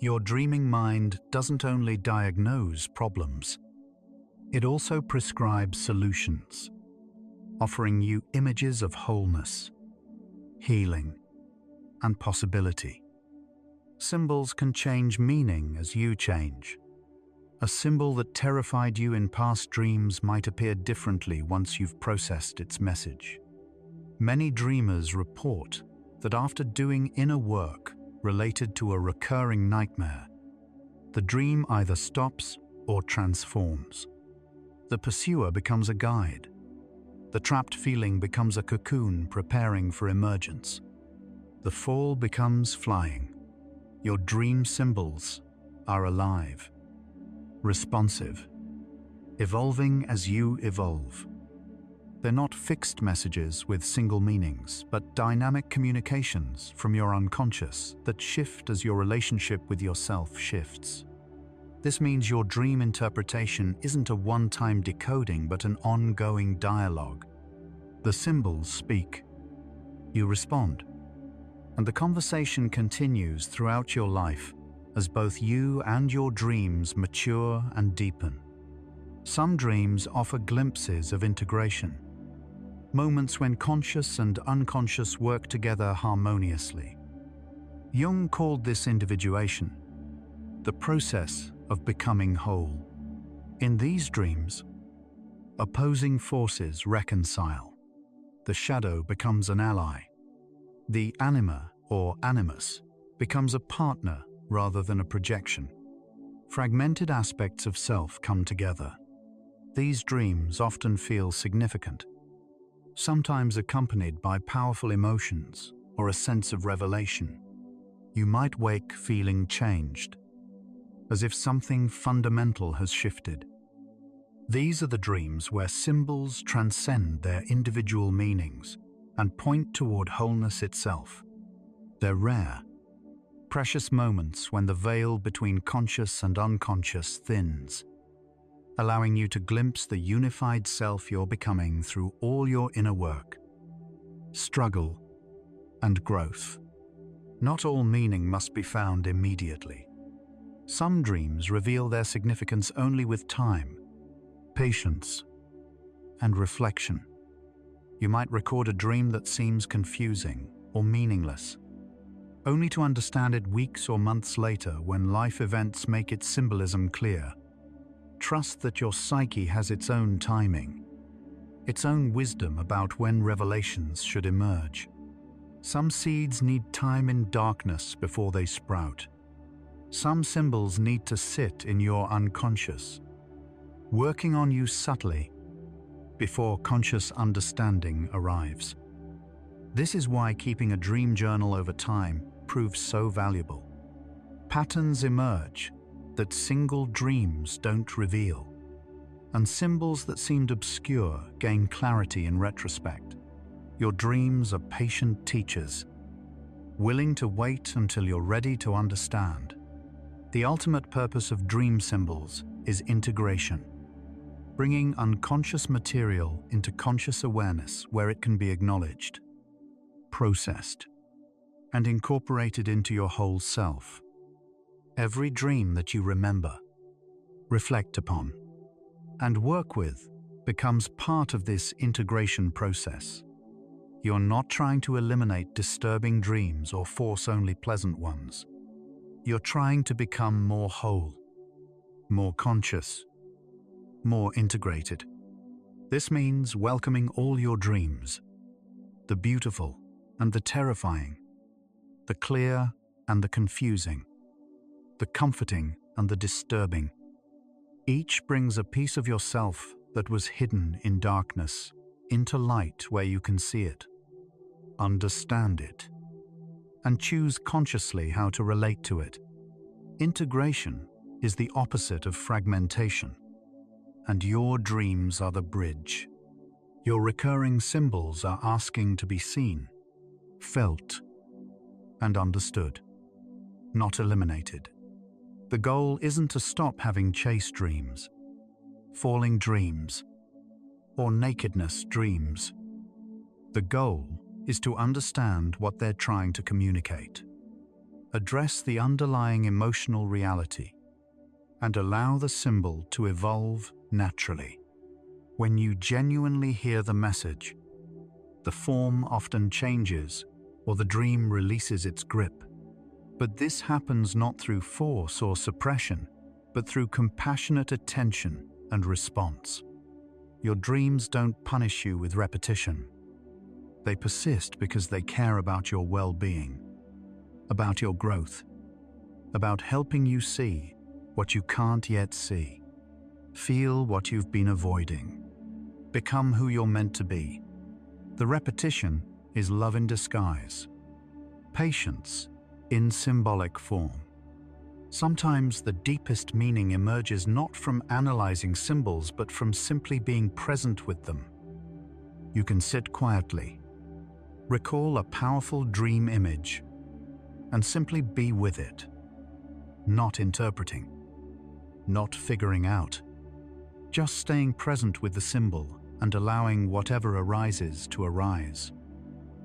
Your dreaming mind doesn't only diagnose problems, it also prescribes solutions, offering you images of wholeness, healing, and possibility. Symbols can change meaning as you change. A symbol that terrified you in past dreams might appear differently once you've processed its message. Many dreamers report that after doing inner work related to a recurring nightmare, the dream either stops or transforms. The pursuer becomes a guide. The trapped feeling becomes a cocoon preparing for emergence. The fall becomes flying. Your dream symbols are alive, responsive, evolving as you evolve. They're not fixed messages with single meanings, but dynamic communications from your unconscious that shift as your relationship with yourself shifts. This means your dream interpretation isn't a one-time decoding, but an ongoing dialogue. The symbols speak. You respond. And the conversation continues throughout your life as both you and your dreams mature and deepen. Some dreams offer glimpses of integration, moments when conscious and unconscious work together harmoniously. Jung called this individuation, the process of becoming whole. In these dreams, opposing forces reconcile. The shadow becomes an ally. The anima or animus becomes a partner rather than a projection. Fragmented aspects of self come together. These dreams often feel significant, sometimes accompanied by powerful emotions or a sense of revelation. You might wake feeling changed, as if something fundamental has shifted. These are the dreams where symbols transcend their individual meanings and point toward wholeness itself. They're rare, precious moments when the veil between conscious and unconscious thins, allowing you to glimpse the unified self you're becoming through all your inner work, struggle, and growth. Not all meaning must be found immediately. Some dreams reveal their significance only with time, patience, and reflection. You might record a dream that seems confusing or meaningless, only to understand it weeks or months later when life events make its symbolism clear. Trust that your psyche has its own timing, its own wisdom about when revelations should emerge. Some seeds need time in darkness before they sprout. Some symbols need to sit in your unconscious, working on you subtly before conscious understanding arrives. This is why keeping a dream journal over time proves so valuable. Patterns emerge that single dreams don't reveal, and symbols that seemed obscure gain clarity in retrospect. Your dreams are patient teachers, willing to wait until you're ready to understand. The ultimate purpose of dream symbols is integration, bringing unconscious material into conscious awareness where it can be acknowledged, processed, and incorporated into your whole self. Every dream that you remember, reflect upon, and work with becomes part of this integration process. You're not trying to eliminate disturbing dreams or force only pleasant ones. You're trying to become more whole, more conscious, more integrated. This means welcoming all your dreams, the beautiful and the terrifying, the clear and the confusing, the comforting and the disturbing. Each brings a piece of yourself that was hidden in darkness into light where you can see it, understand it, and choose consciously how to relate to it. Integration is the opposite of fragmentation, and your dreams are the bridge. Your recurring symbols are asking to be seen, felt, and understood, not eliminated. The goal isn't to stop having chase dreams, falling dreams, or nakedness dreams. The goal is to understand what they're trying to communicate, address the underlying emotional reality, and allow the symbol to evolve naturally. When you genuinely hear the message, the form often changes or the dream releases its grip. But this happens not through force or suppression, but through compassionate attention and response. Your dreams don't punish you with repetition. They persist because they care about your well-being, about your growth, about helping you see what you can't yet see, feel what you've been avoiding, become who you're meant to be. The repetition is love in disguise, patience in symbolic form, Sometimes the deepest meaning emerges not from analyzing symbols but from simply being present with them. You can sit quietly, recall a powerful dream image, and simply be with it, not interpreting, not figuring out, just staying present with the symbol and allowing whatever arises to arise.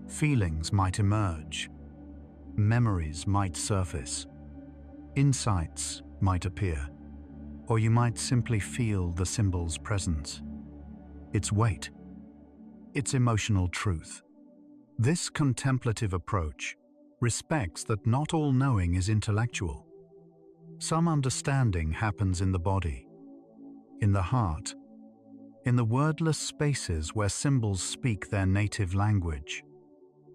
Feelings might emerge, memories might surface, insights might appear, or you might simply feel the symbol's presence, its weight, its emotional truth. This contemplative approach respects that not all knowing is intellectual. Some understanding happens in the body, in the heart, in the wordless spaces where symbols speak their native language.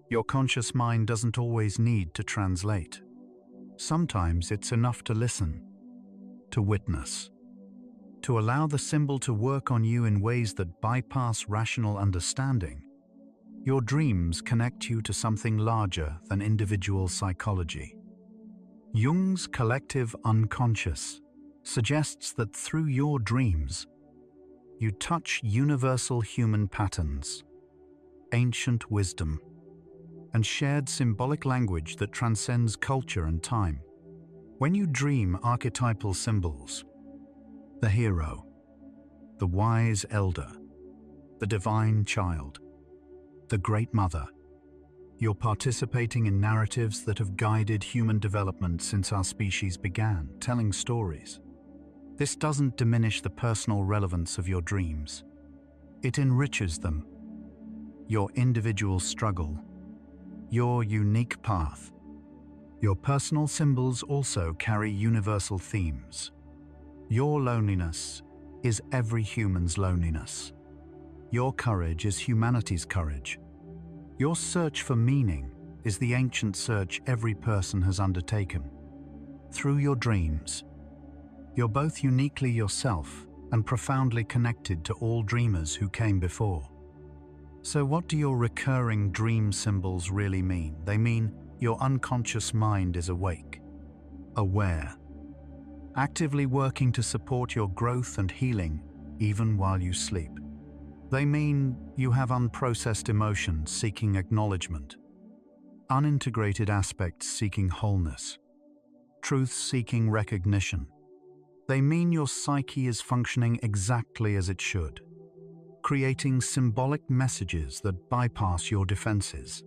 Your conscious mind doesn't always need to translate. Sometimes it's enough to listen, to witness, to allow the symbol to work on you in ways that bypass rational understanding. Your dreams connect you to something larger than individual psychology. Jung's collective unconscious suggests that through your dreams, you touch universal human patterns, ancient wisdom, and shared symbolic language that transcends culture and time. When you dream archetypal symbols, the hero, the wise elder, the divine child, the great mother, you're participating in narratives that have guided human development since our species began, telling stories. This doesn't diminish the personal relevance of your dreams. It enriches them. Your individual struggle, your unique path. Your personal symbols also carry universal themes. Your loneliness is every human's loneliness. Your courage is humanity's courage. Your search for meaning is the ancient search every person has undertaken. Through your dreams, you're both uniquely yourself and profoundly connected to all dreamers who came before. So what do your recurring dream symbols really mean? They mean your unconscious mind is awake, aware, actively working to support your growth and healing even while you sleep. They mean you have unprocessed emotions seeking acknowledgement, unintegrated aspects seeking wholeness, truth seeking recognition. They mean your psyche is functioning exactly as it should, creating symbolic messages that bypass your defenses,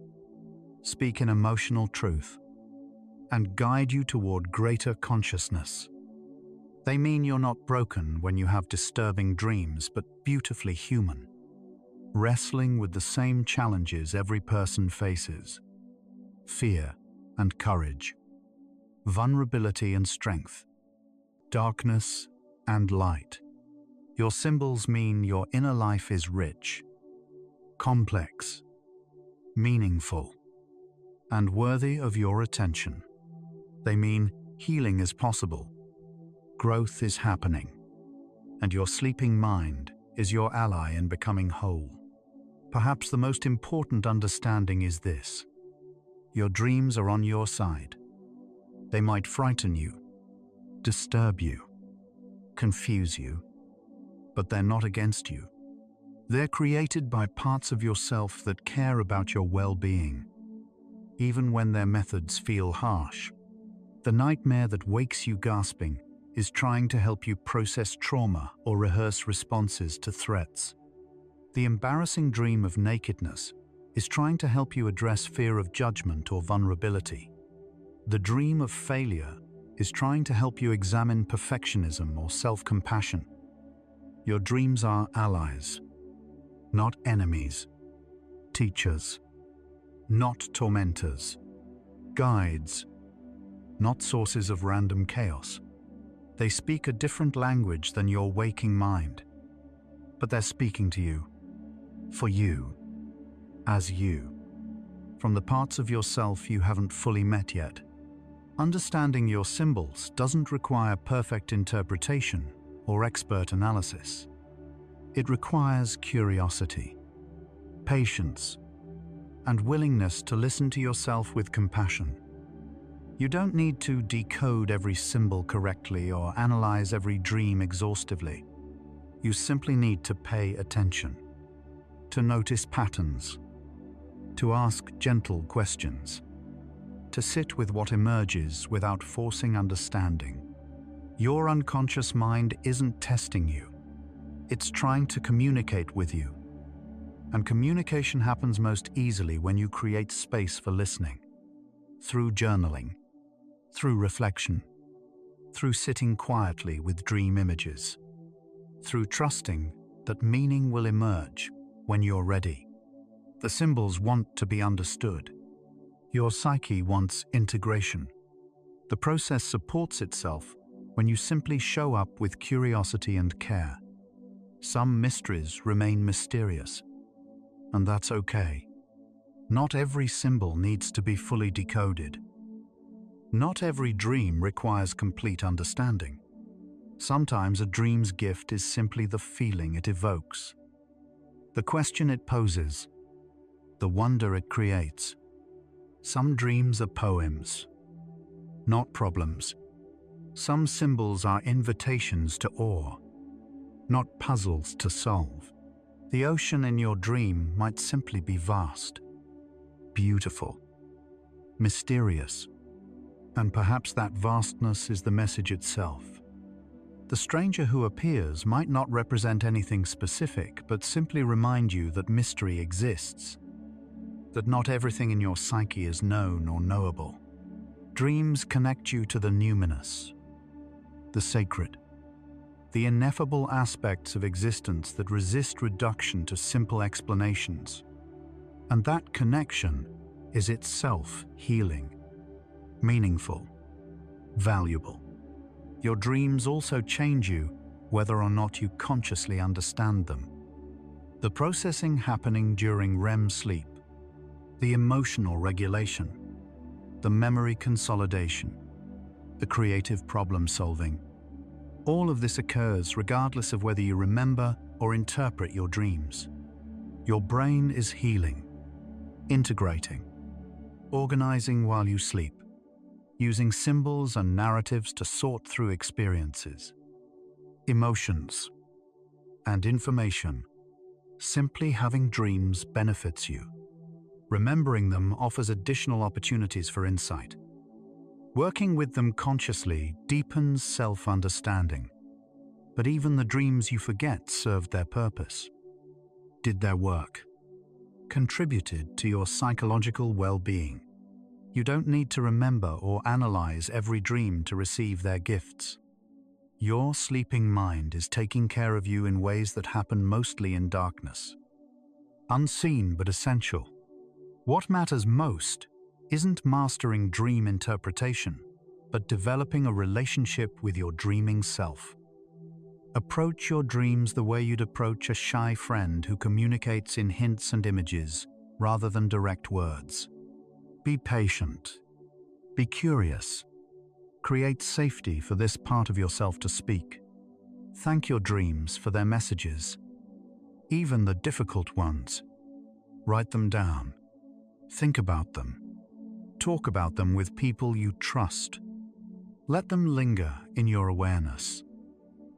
speak in emotional truth, and guide you toward greater consciousness. They mean you're not broken when you have disturbing dreams, but beautifully human, wrestling with the same challenges every person faces: fear and courage, vulnerability and strength, darkness and light. Your symbols mean your inner life is rich, complex, meaningful, and worthy of your attention. They mean healing is possible, growth is happening, and your sleeping mind is your ally in becoming whole. Perhaps the most important understanding is this: your dreams are on your side. They might frighten you, disturb you, confuse you, but they're not against you. They're created by parts of yourself that care about your well-being, even when their methods feel harsh. The nightmare that wakes you gasping is trying to help you process trauma or rehearse responses to threats. The embarrassing dream of nakedness is trying to help you address fear of judgment or vulnerability. The dream of failure is trying to help you examine perfectionism or self-compassion. Your dreams are allies, not enemies, teachers, not tormentors, guides, not sources of random chaos. They speak a different language than your waking mind, but they're speaking to you, for you, as you, from the parts of yourself you haven't fully met yet. Understanding your symbols doesn't require perfect interpretation or expert analysis. It requires curiosity, patience, and willingness to listen to yourself with compassion. You don't need to decode every symbol correctly or analyze every dream exhaustively. You simply need to pay attention, to notice patterns, to ask gentle questions, to sit with what emerges without forcing understanding. Your unconscious mind isn't testing you. It's trying to communicate with you. And communication happens most easily when you create space for listening. Through journaling, through reflection, through sitting quietly with dream images, through trusting that meaning will emerge when you're ready. The symbols want to be understood. Your psyche wants integration. The process supports itself when you simply show up with curiosity and care. Some mysteries remain mysterious, and that's okay. Not every symbol needs to be fully decoded. Not every dream requires complete understanding. Sometimes a dream's gift is simply the feeling it evokes, the question it poses, the wonder it creates. Some dreams are poems, not problems. Some symbols are invitations to awe, not puzzles to solve. The ocean in your dream might simply be vast, beautiful, mysterious, and perhaps that vastness is the message itself. The stranger who appears might not represent anything specific, but simply remind you that mystery exists, that not everything in your psyche is known or knowable. Dreams connect you to the numinous, the sacred, the ineffable aspects of existence that resist reduction to simple explanations. And that connection is itself healing, meaningful, valuable. Your dreams also change you whether or not you consciously understand them. The processing happening during REM sleep, the emotional regulation, the memory consolidation, the creative problem solving, all of this occurs regardless of whether you remember or interpret your dreams. Your brain is healing, integrating, organizing while you sleep, using symbols and narratives to sort through experiences, emotions, and information. Simply having dreams benefits you. Remembering them offers additional opportunities for insight. Working with them consciously deepens self-understanding. But even the dreams you forget served their purpose, did their work, contributed to your psychological well-being. You don't need to remember or analyze every dream to receive their gifts. Your sleeping mind is taking care of you in ways that happen mostly in darkness. Unseen but essential. What matters most isn't mastering dream interpretation, but developing a relationship with your dreaming self. Approach your dreams the way you'd approach a shy friend who communicates in hints and images rather than direct words. Be patient. Be curious. Create safety for this part of yourself to speak. Thank your dreams for their messages, even the difficult ones. Write them down. Think about them. Talk about them with people you trust. Let them linger in your awareness.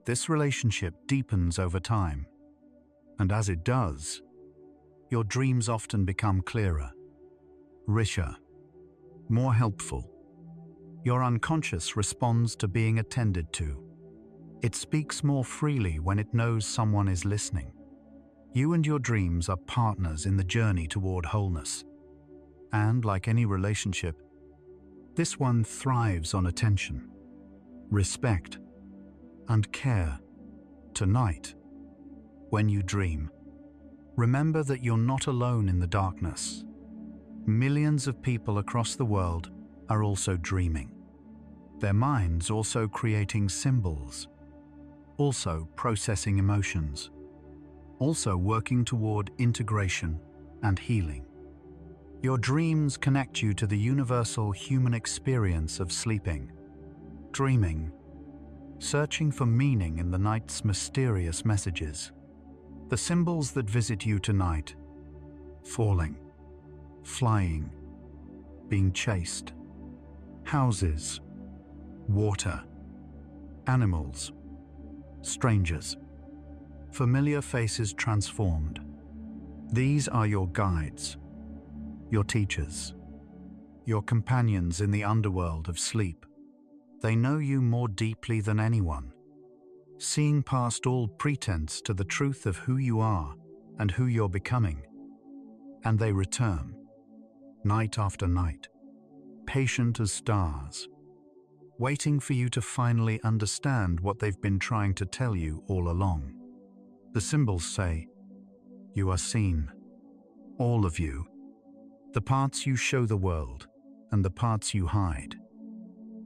This relationship deepens over time, and as it does, your dreams often become clearer, richer, more helpful. Your unconscious responds to being attended to. It speaks more freely when it knows someone is listening. You and your dreams are partners in the journey toward wholeness. And like any relationship, this one thrives on attention, respect, and care. Tonight, when you dream, remember that you're not alone in the darkness. Millions of people across the world are also dreaming. Their minds also creating symbols, also processing emotions, also working toward integration and healing. Your dreams connect you to the universal human experience of sleeping, dreaming, searching for meaning in the night's mysterious messages. The symbols that visit you tonight: falling, flying, being chased, Houses, water, animals, strangers, familiar faces transformed. These are your guides, your teachers, your companions in the underworld of sleep. They know you more deeply than anyone, seeing past all pretense to the truth of who you are and who you're becoming. And they return, night after night, patient as stars, waiting for you to finally understand what they've been trying to tell you all along. The symbols say, you are seen, all of you, the parts you show the world and the parts you hide,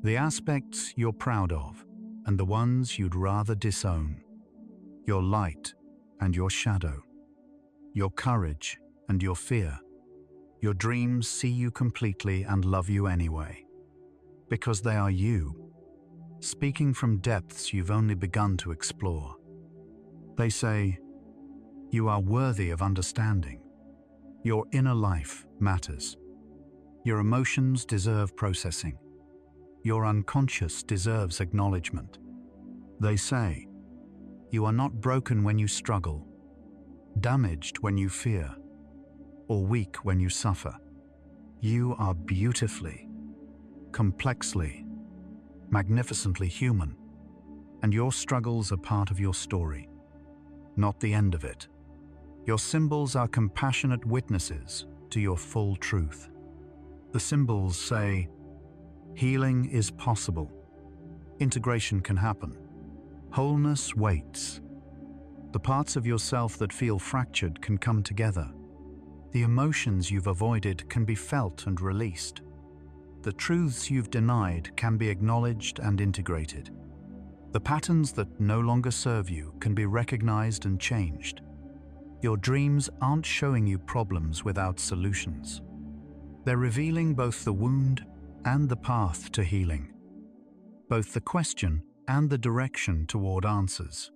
the aspects you're proud of and the ones you'd rather disown, your light and your shadow, your courage and your fear. Your dreams see you completely and love you anyway, because they are you, speaking from depths you've only begun to explore. They say, you are worthy of understanding. Your inner life matters. Your emotions deserve processing. Your unconscious deserves acknowledgement. They say, you are not broken when you struggle, damaged when you fear, or weak when you suffer. You are beautifully, complexly, magnificently human, and your struggles are part of your story, not the end of it. Your symbols are compassionate witnesses to your full truth. The symbols say, healing is possible. Integration can happen. Wholeness waits. The parts of yourself that feel fractured can come together. The emotions you've avoided can be felt and released. The truths you've denied can be acknowledged and integrated. The patterns that no longer serve you can be recognized and changed. Your dreams aren't showing you problems without solutions. They're revealing both the wound and the path to healing, both the question and the direction toward answers.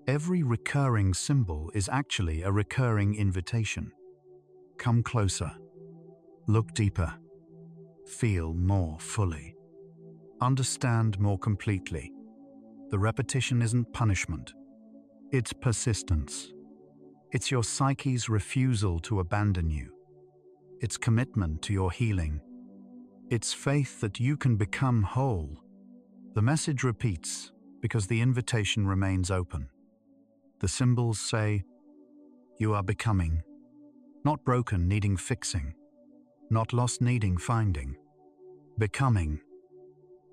Every recurring symbol is actually a recurring invitation. Come closer, look deeper, feel more fully, understand more completely. The repetition isn't punishment, it's persistence. It's your psyche's refusal to abandon you. It's commitment to your healing. It's faith that you can become whole. The message repeats because the invitation remains open. The symbols say, you are becoming, not broken needing fixing, not lost needing finding. Becoming,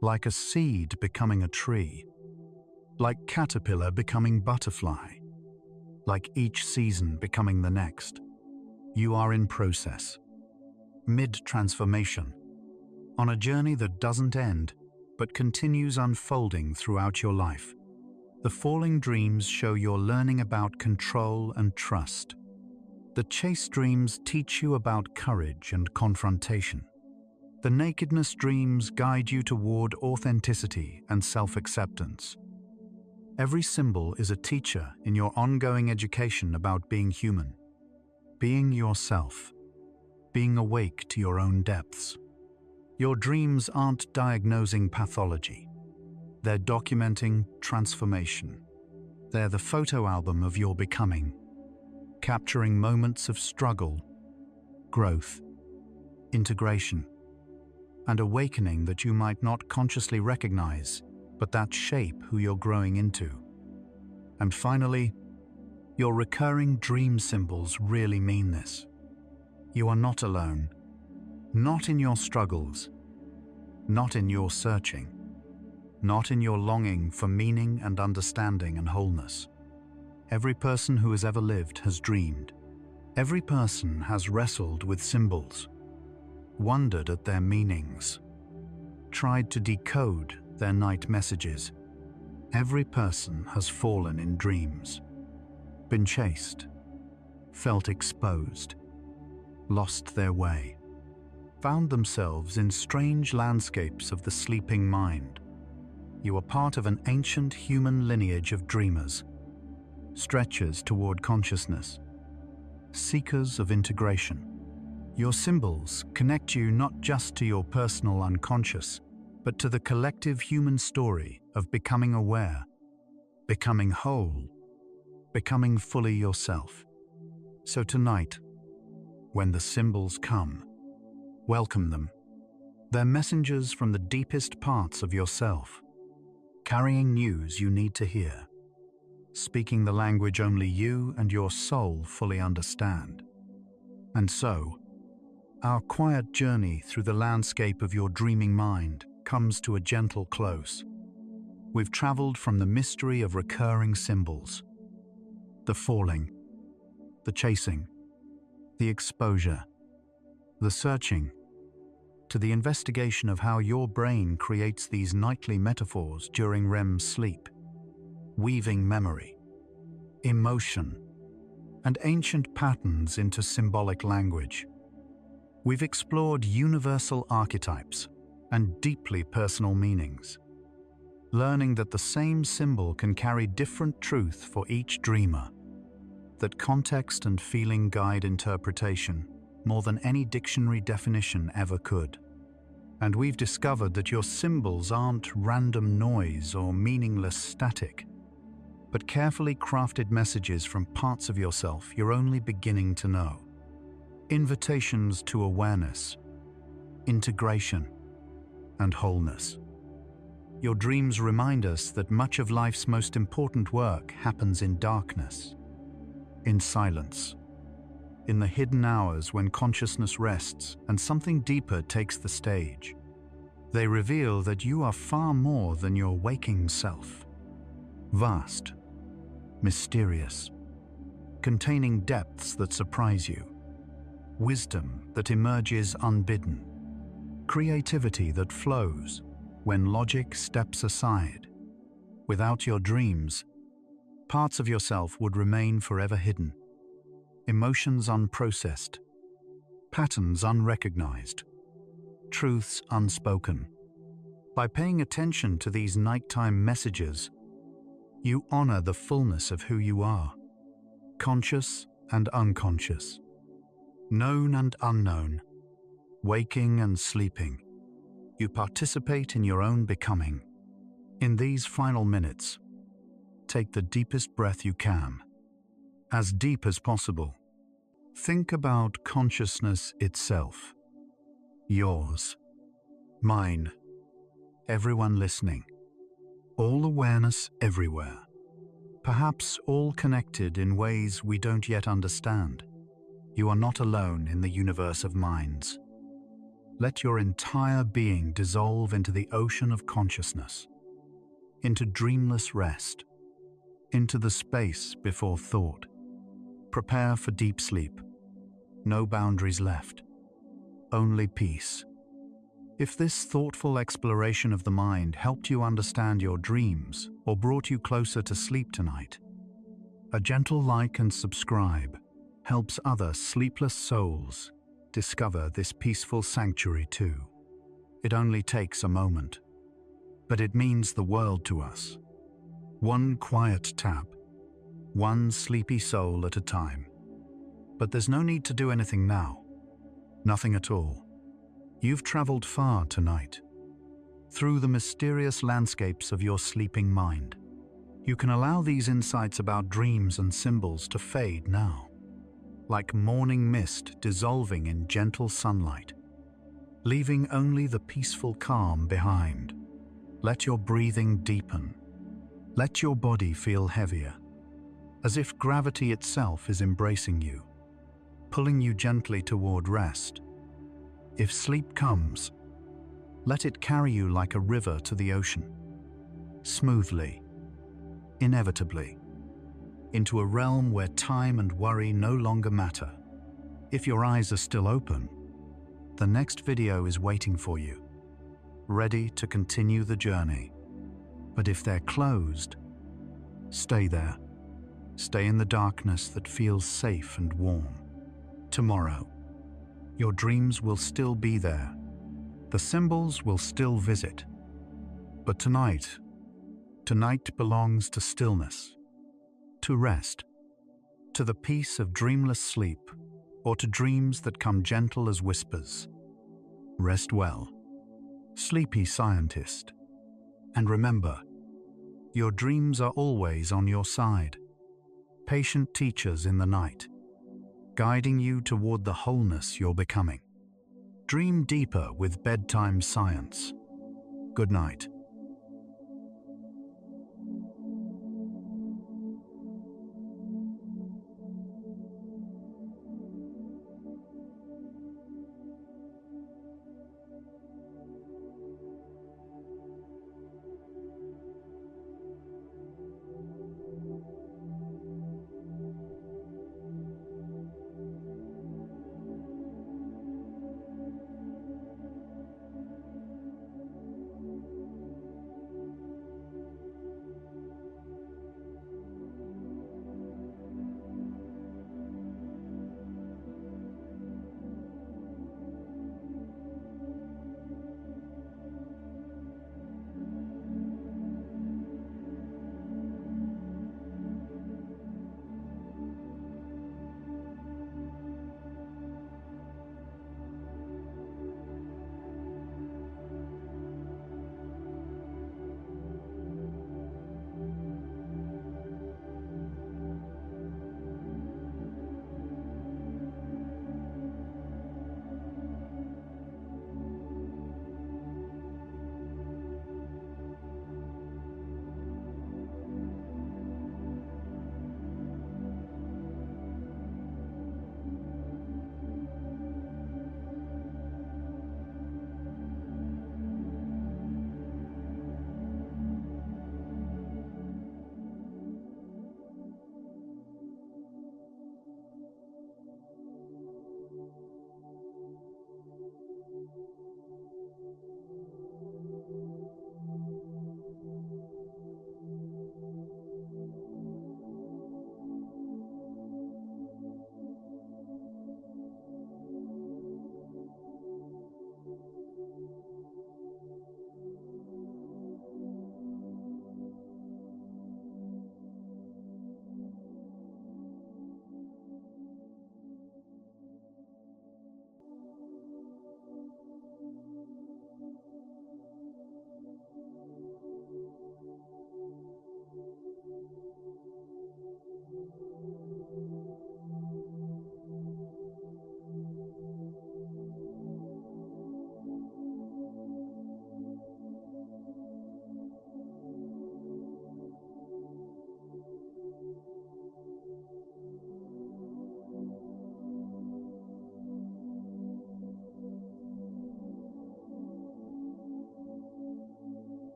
like a seed becoming a tree, like caterpillar becoming butterfly, like each season becoming the next. You are in process, mid-transformation, on a journey that doesn't end, but continues unfolding throughout your life. The falling dreams show you're learning about control and trust. The chase dreams teach you about courage and confrontation. The nakedness dreams guide you toward authenticity and self-acceptance. Every symbol is a teacher in your ongoing education about being human, being yourself, being awake to your own depths. Your dreams aren't diagnosing pathology. They're documenting transformation. They're the photo album of your becoming, capturing moments of struggle, growth, integration, and awakening that you might not consciously recognize, but that shape who you're growing into. And finally, your recurring dream symbols really mean this. You are not alone, not in your struggles, not in your searching, not in your longing for meaning and understanding and wholeness. Every person who has ever lived has dreamed. Every person has wrestled with symbols, wondered at their meanings, tried to decode their night messages. Every person has fallen in dreams, been chased, felt exposed, lost their way, found themselves in strange landscapes of the sleeping mind. You are part of an ancient human lineage of dreamers, stretchers toward consciousness, seekers of integration. Your symbols connect you not just to your personal unconscious, but to the collective human story of becoming aware, becoming whole, becoming fully yourself. So tonight, when the symbols come, welcome them. They're messengers from the deepest parts of yourself, carrying news you need to hear, speaking the language only you and your soul fully understand. And so, our quiet journey through the landscape of your dreaming mind comes to a gentle close. We've traveled from the mystery of recurring symbols, the falling, the chasing, the exposure, the searching, to the investigation of how your brain creates these nightly metaphors during REM sleep, weaving memory, emotion, and ancient patterns into symbolic language. We've explored universal archetypes and deeply personal meanings, learning that the same symbol can carry different truth for each dreamer, that context and feeling guide interpretation more than any dictionary definition ever could. And we've discovered that your symbols aren't random noise or meaningless static, but carefully crafted messages from parts of yourself you're only beginning to know. Invitations to awareness, integration, and wholeness. Your dreams remind us that much of life's most important work happens in darkness, in silence, in the hidden hours when consciousness rests and something deeper takes the stage. They reveal that you are far more than your waking self. Vast, mysterious, containing depths that surprise you, wisdom that emerges unbidden, creativity that flows when logic steps aside. Without your dreams, parts of yourself would remain forever hidden, emotions unprocessed, patterns unrecognized, truths unspoken. By paying attention to these nighttime messages, you honor the fullness of who you are, conscious and unconscious, known and unknown, waking and sleeping. You participate in your own becoming. In these final minutes, take the deepest breath you can, as deep as possible. Think about consciousness itself. Yours, mine, everyone listening. All awareness everywhere. Perhaps all connected in ways we don't yet understand. You are not alone in the universe of minds. Let your entire being dissolve into the ocean of consciousness, into dreamless rest, into the space before thought. Prepare for deep sleep. No boundaries left, only peace. If this thoughtful exploration of the mind helped you understand your dreams or brought you closer to sleep tonight, a gentle like and subscribe helps other sleepless souls discover this peaceful sanctuary too. It only takes a moment, but it means the world to us. One quiet tap, one sleepy soul at a time. But there's no need to do anything now. Nothing at all. You've traveled far tonight, through the mysterious landscapes of your sleeping mind. You can allow these insights about dreams and symbols to fade now, like morning mist dissolving in gentle sunlight, leaving only the peaceful calm behind. Let your breathing deepen. Let your body feel heavier, as if gravity itself is embracing you, pulling you gently toward rest. If sleep comes, let it carry you like a river to the ocean, smoothly, inevitably, into a realm where time and worry no longer matter. If your eyes are still open, the next video is waiting for you, ready to continue the journey. But if they're closed, stay there. Stay in the darkness that feels safe and warm. Tomorrow, your dreams will still be there. The symbols will still visit. But tonight belongs to stillness, to rest, to the peace of dreamless sleep, or to dreams that come gentle as whispers. Rest well, sleepy scientist. And remember, your dreams are always on your side, patient teachers in the night, guiding you toward the wholeness you're becoming. Dream deeper with bedtime science. Good night.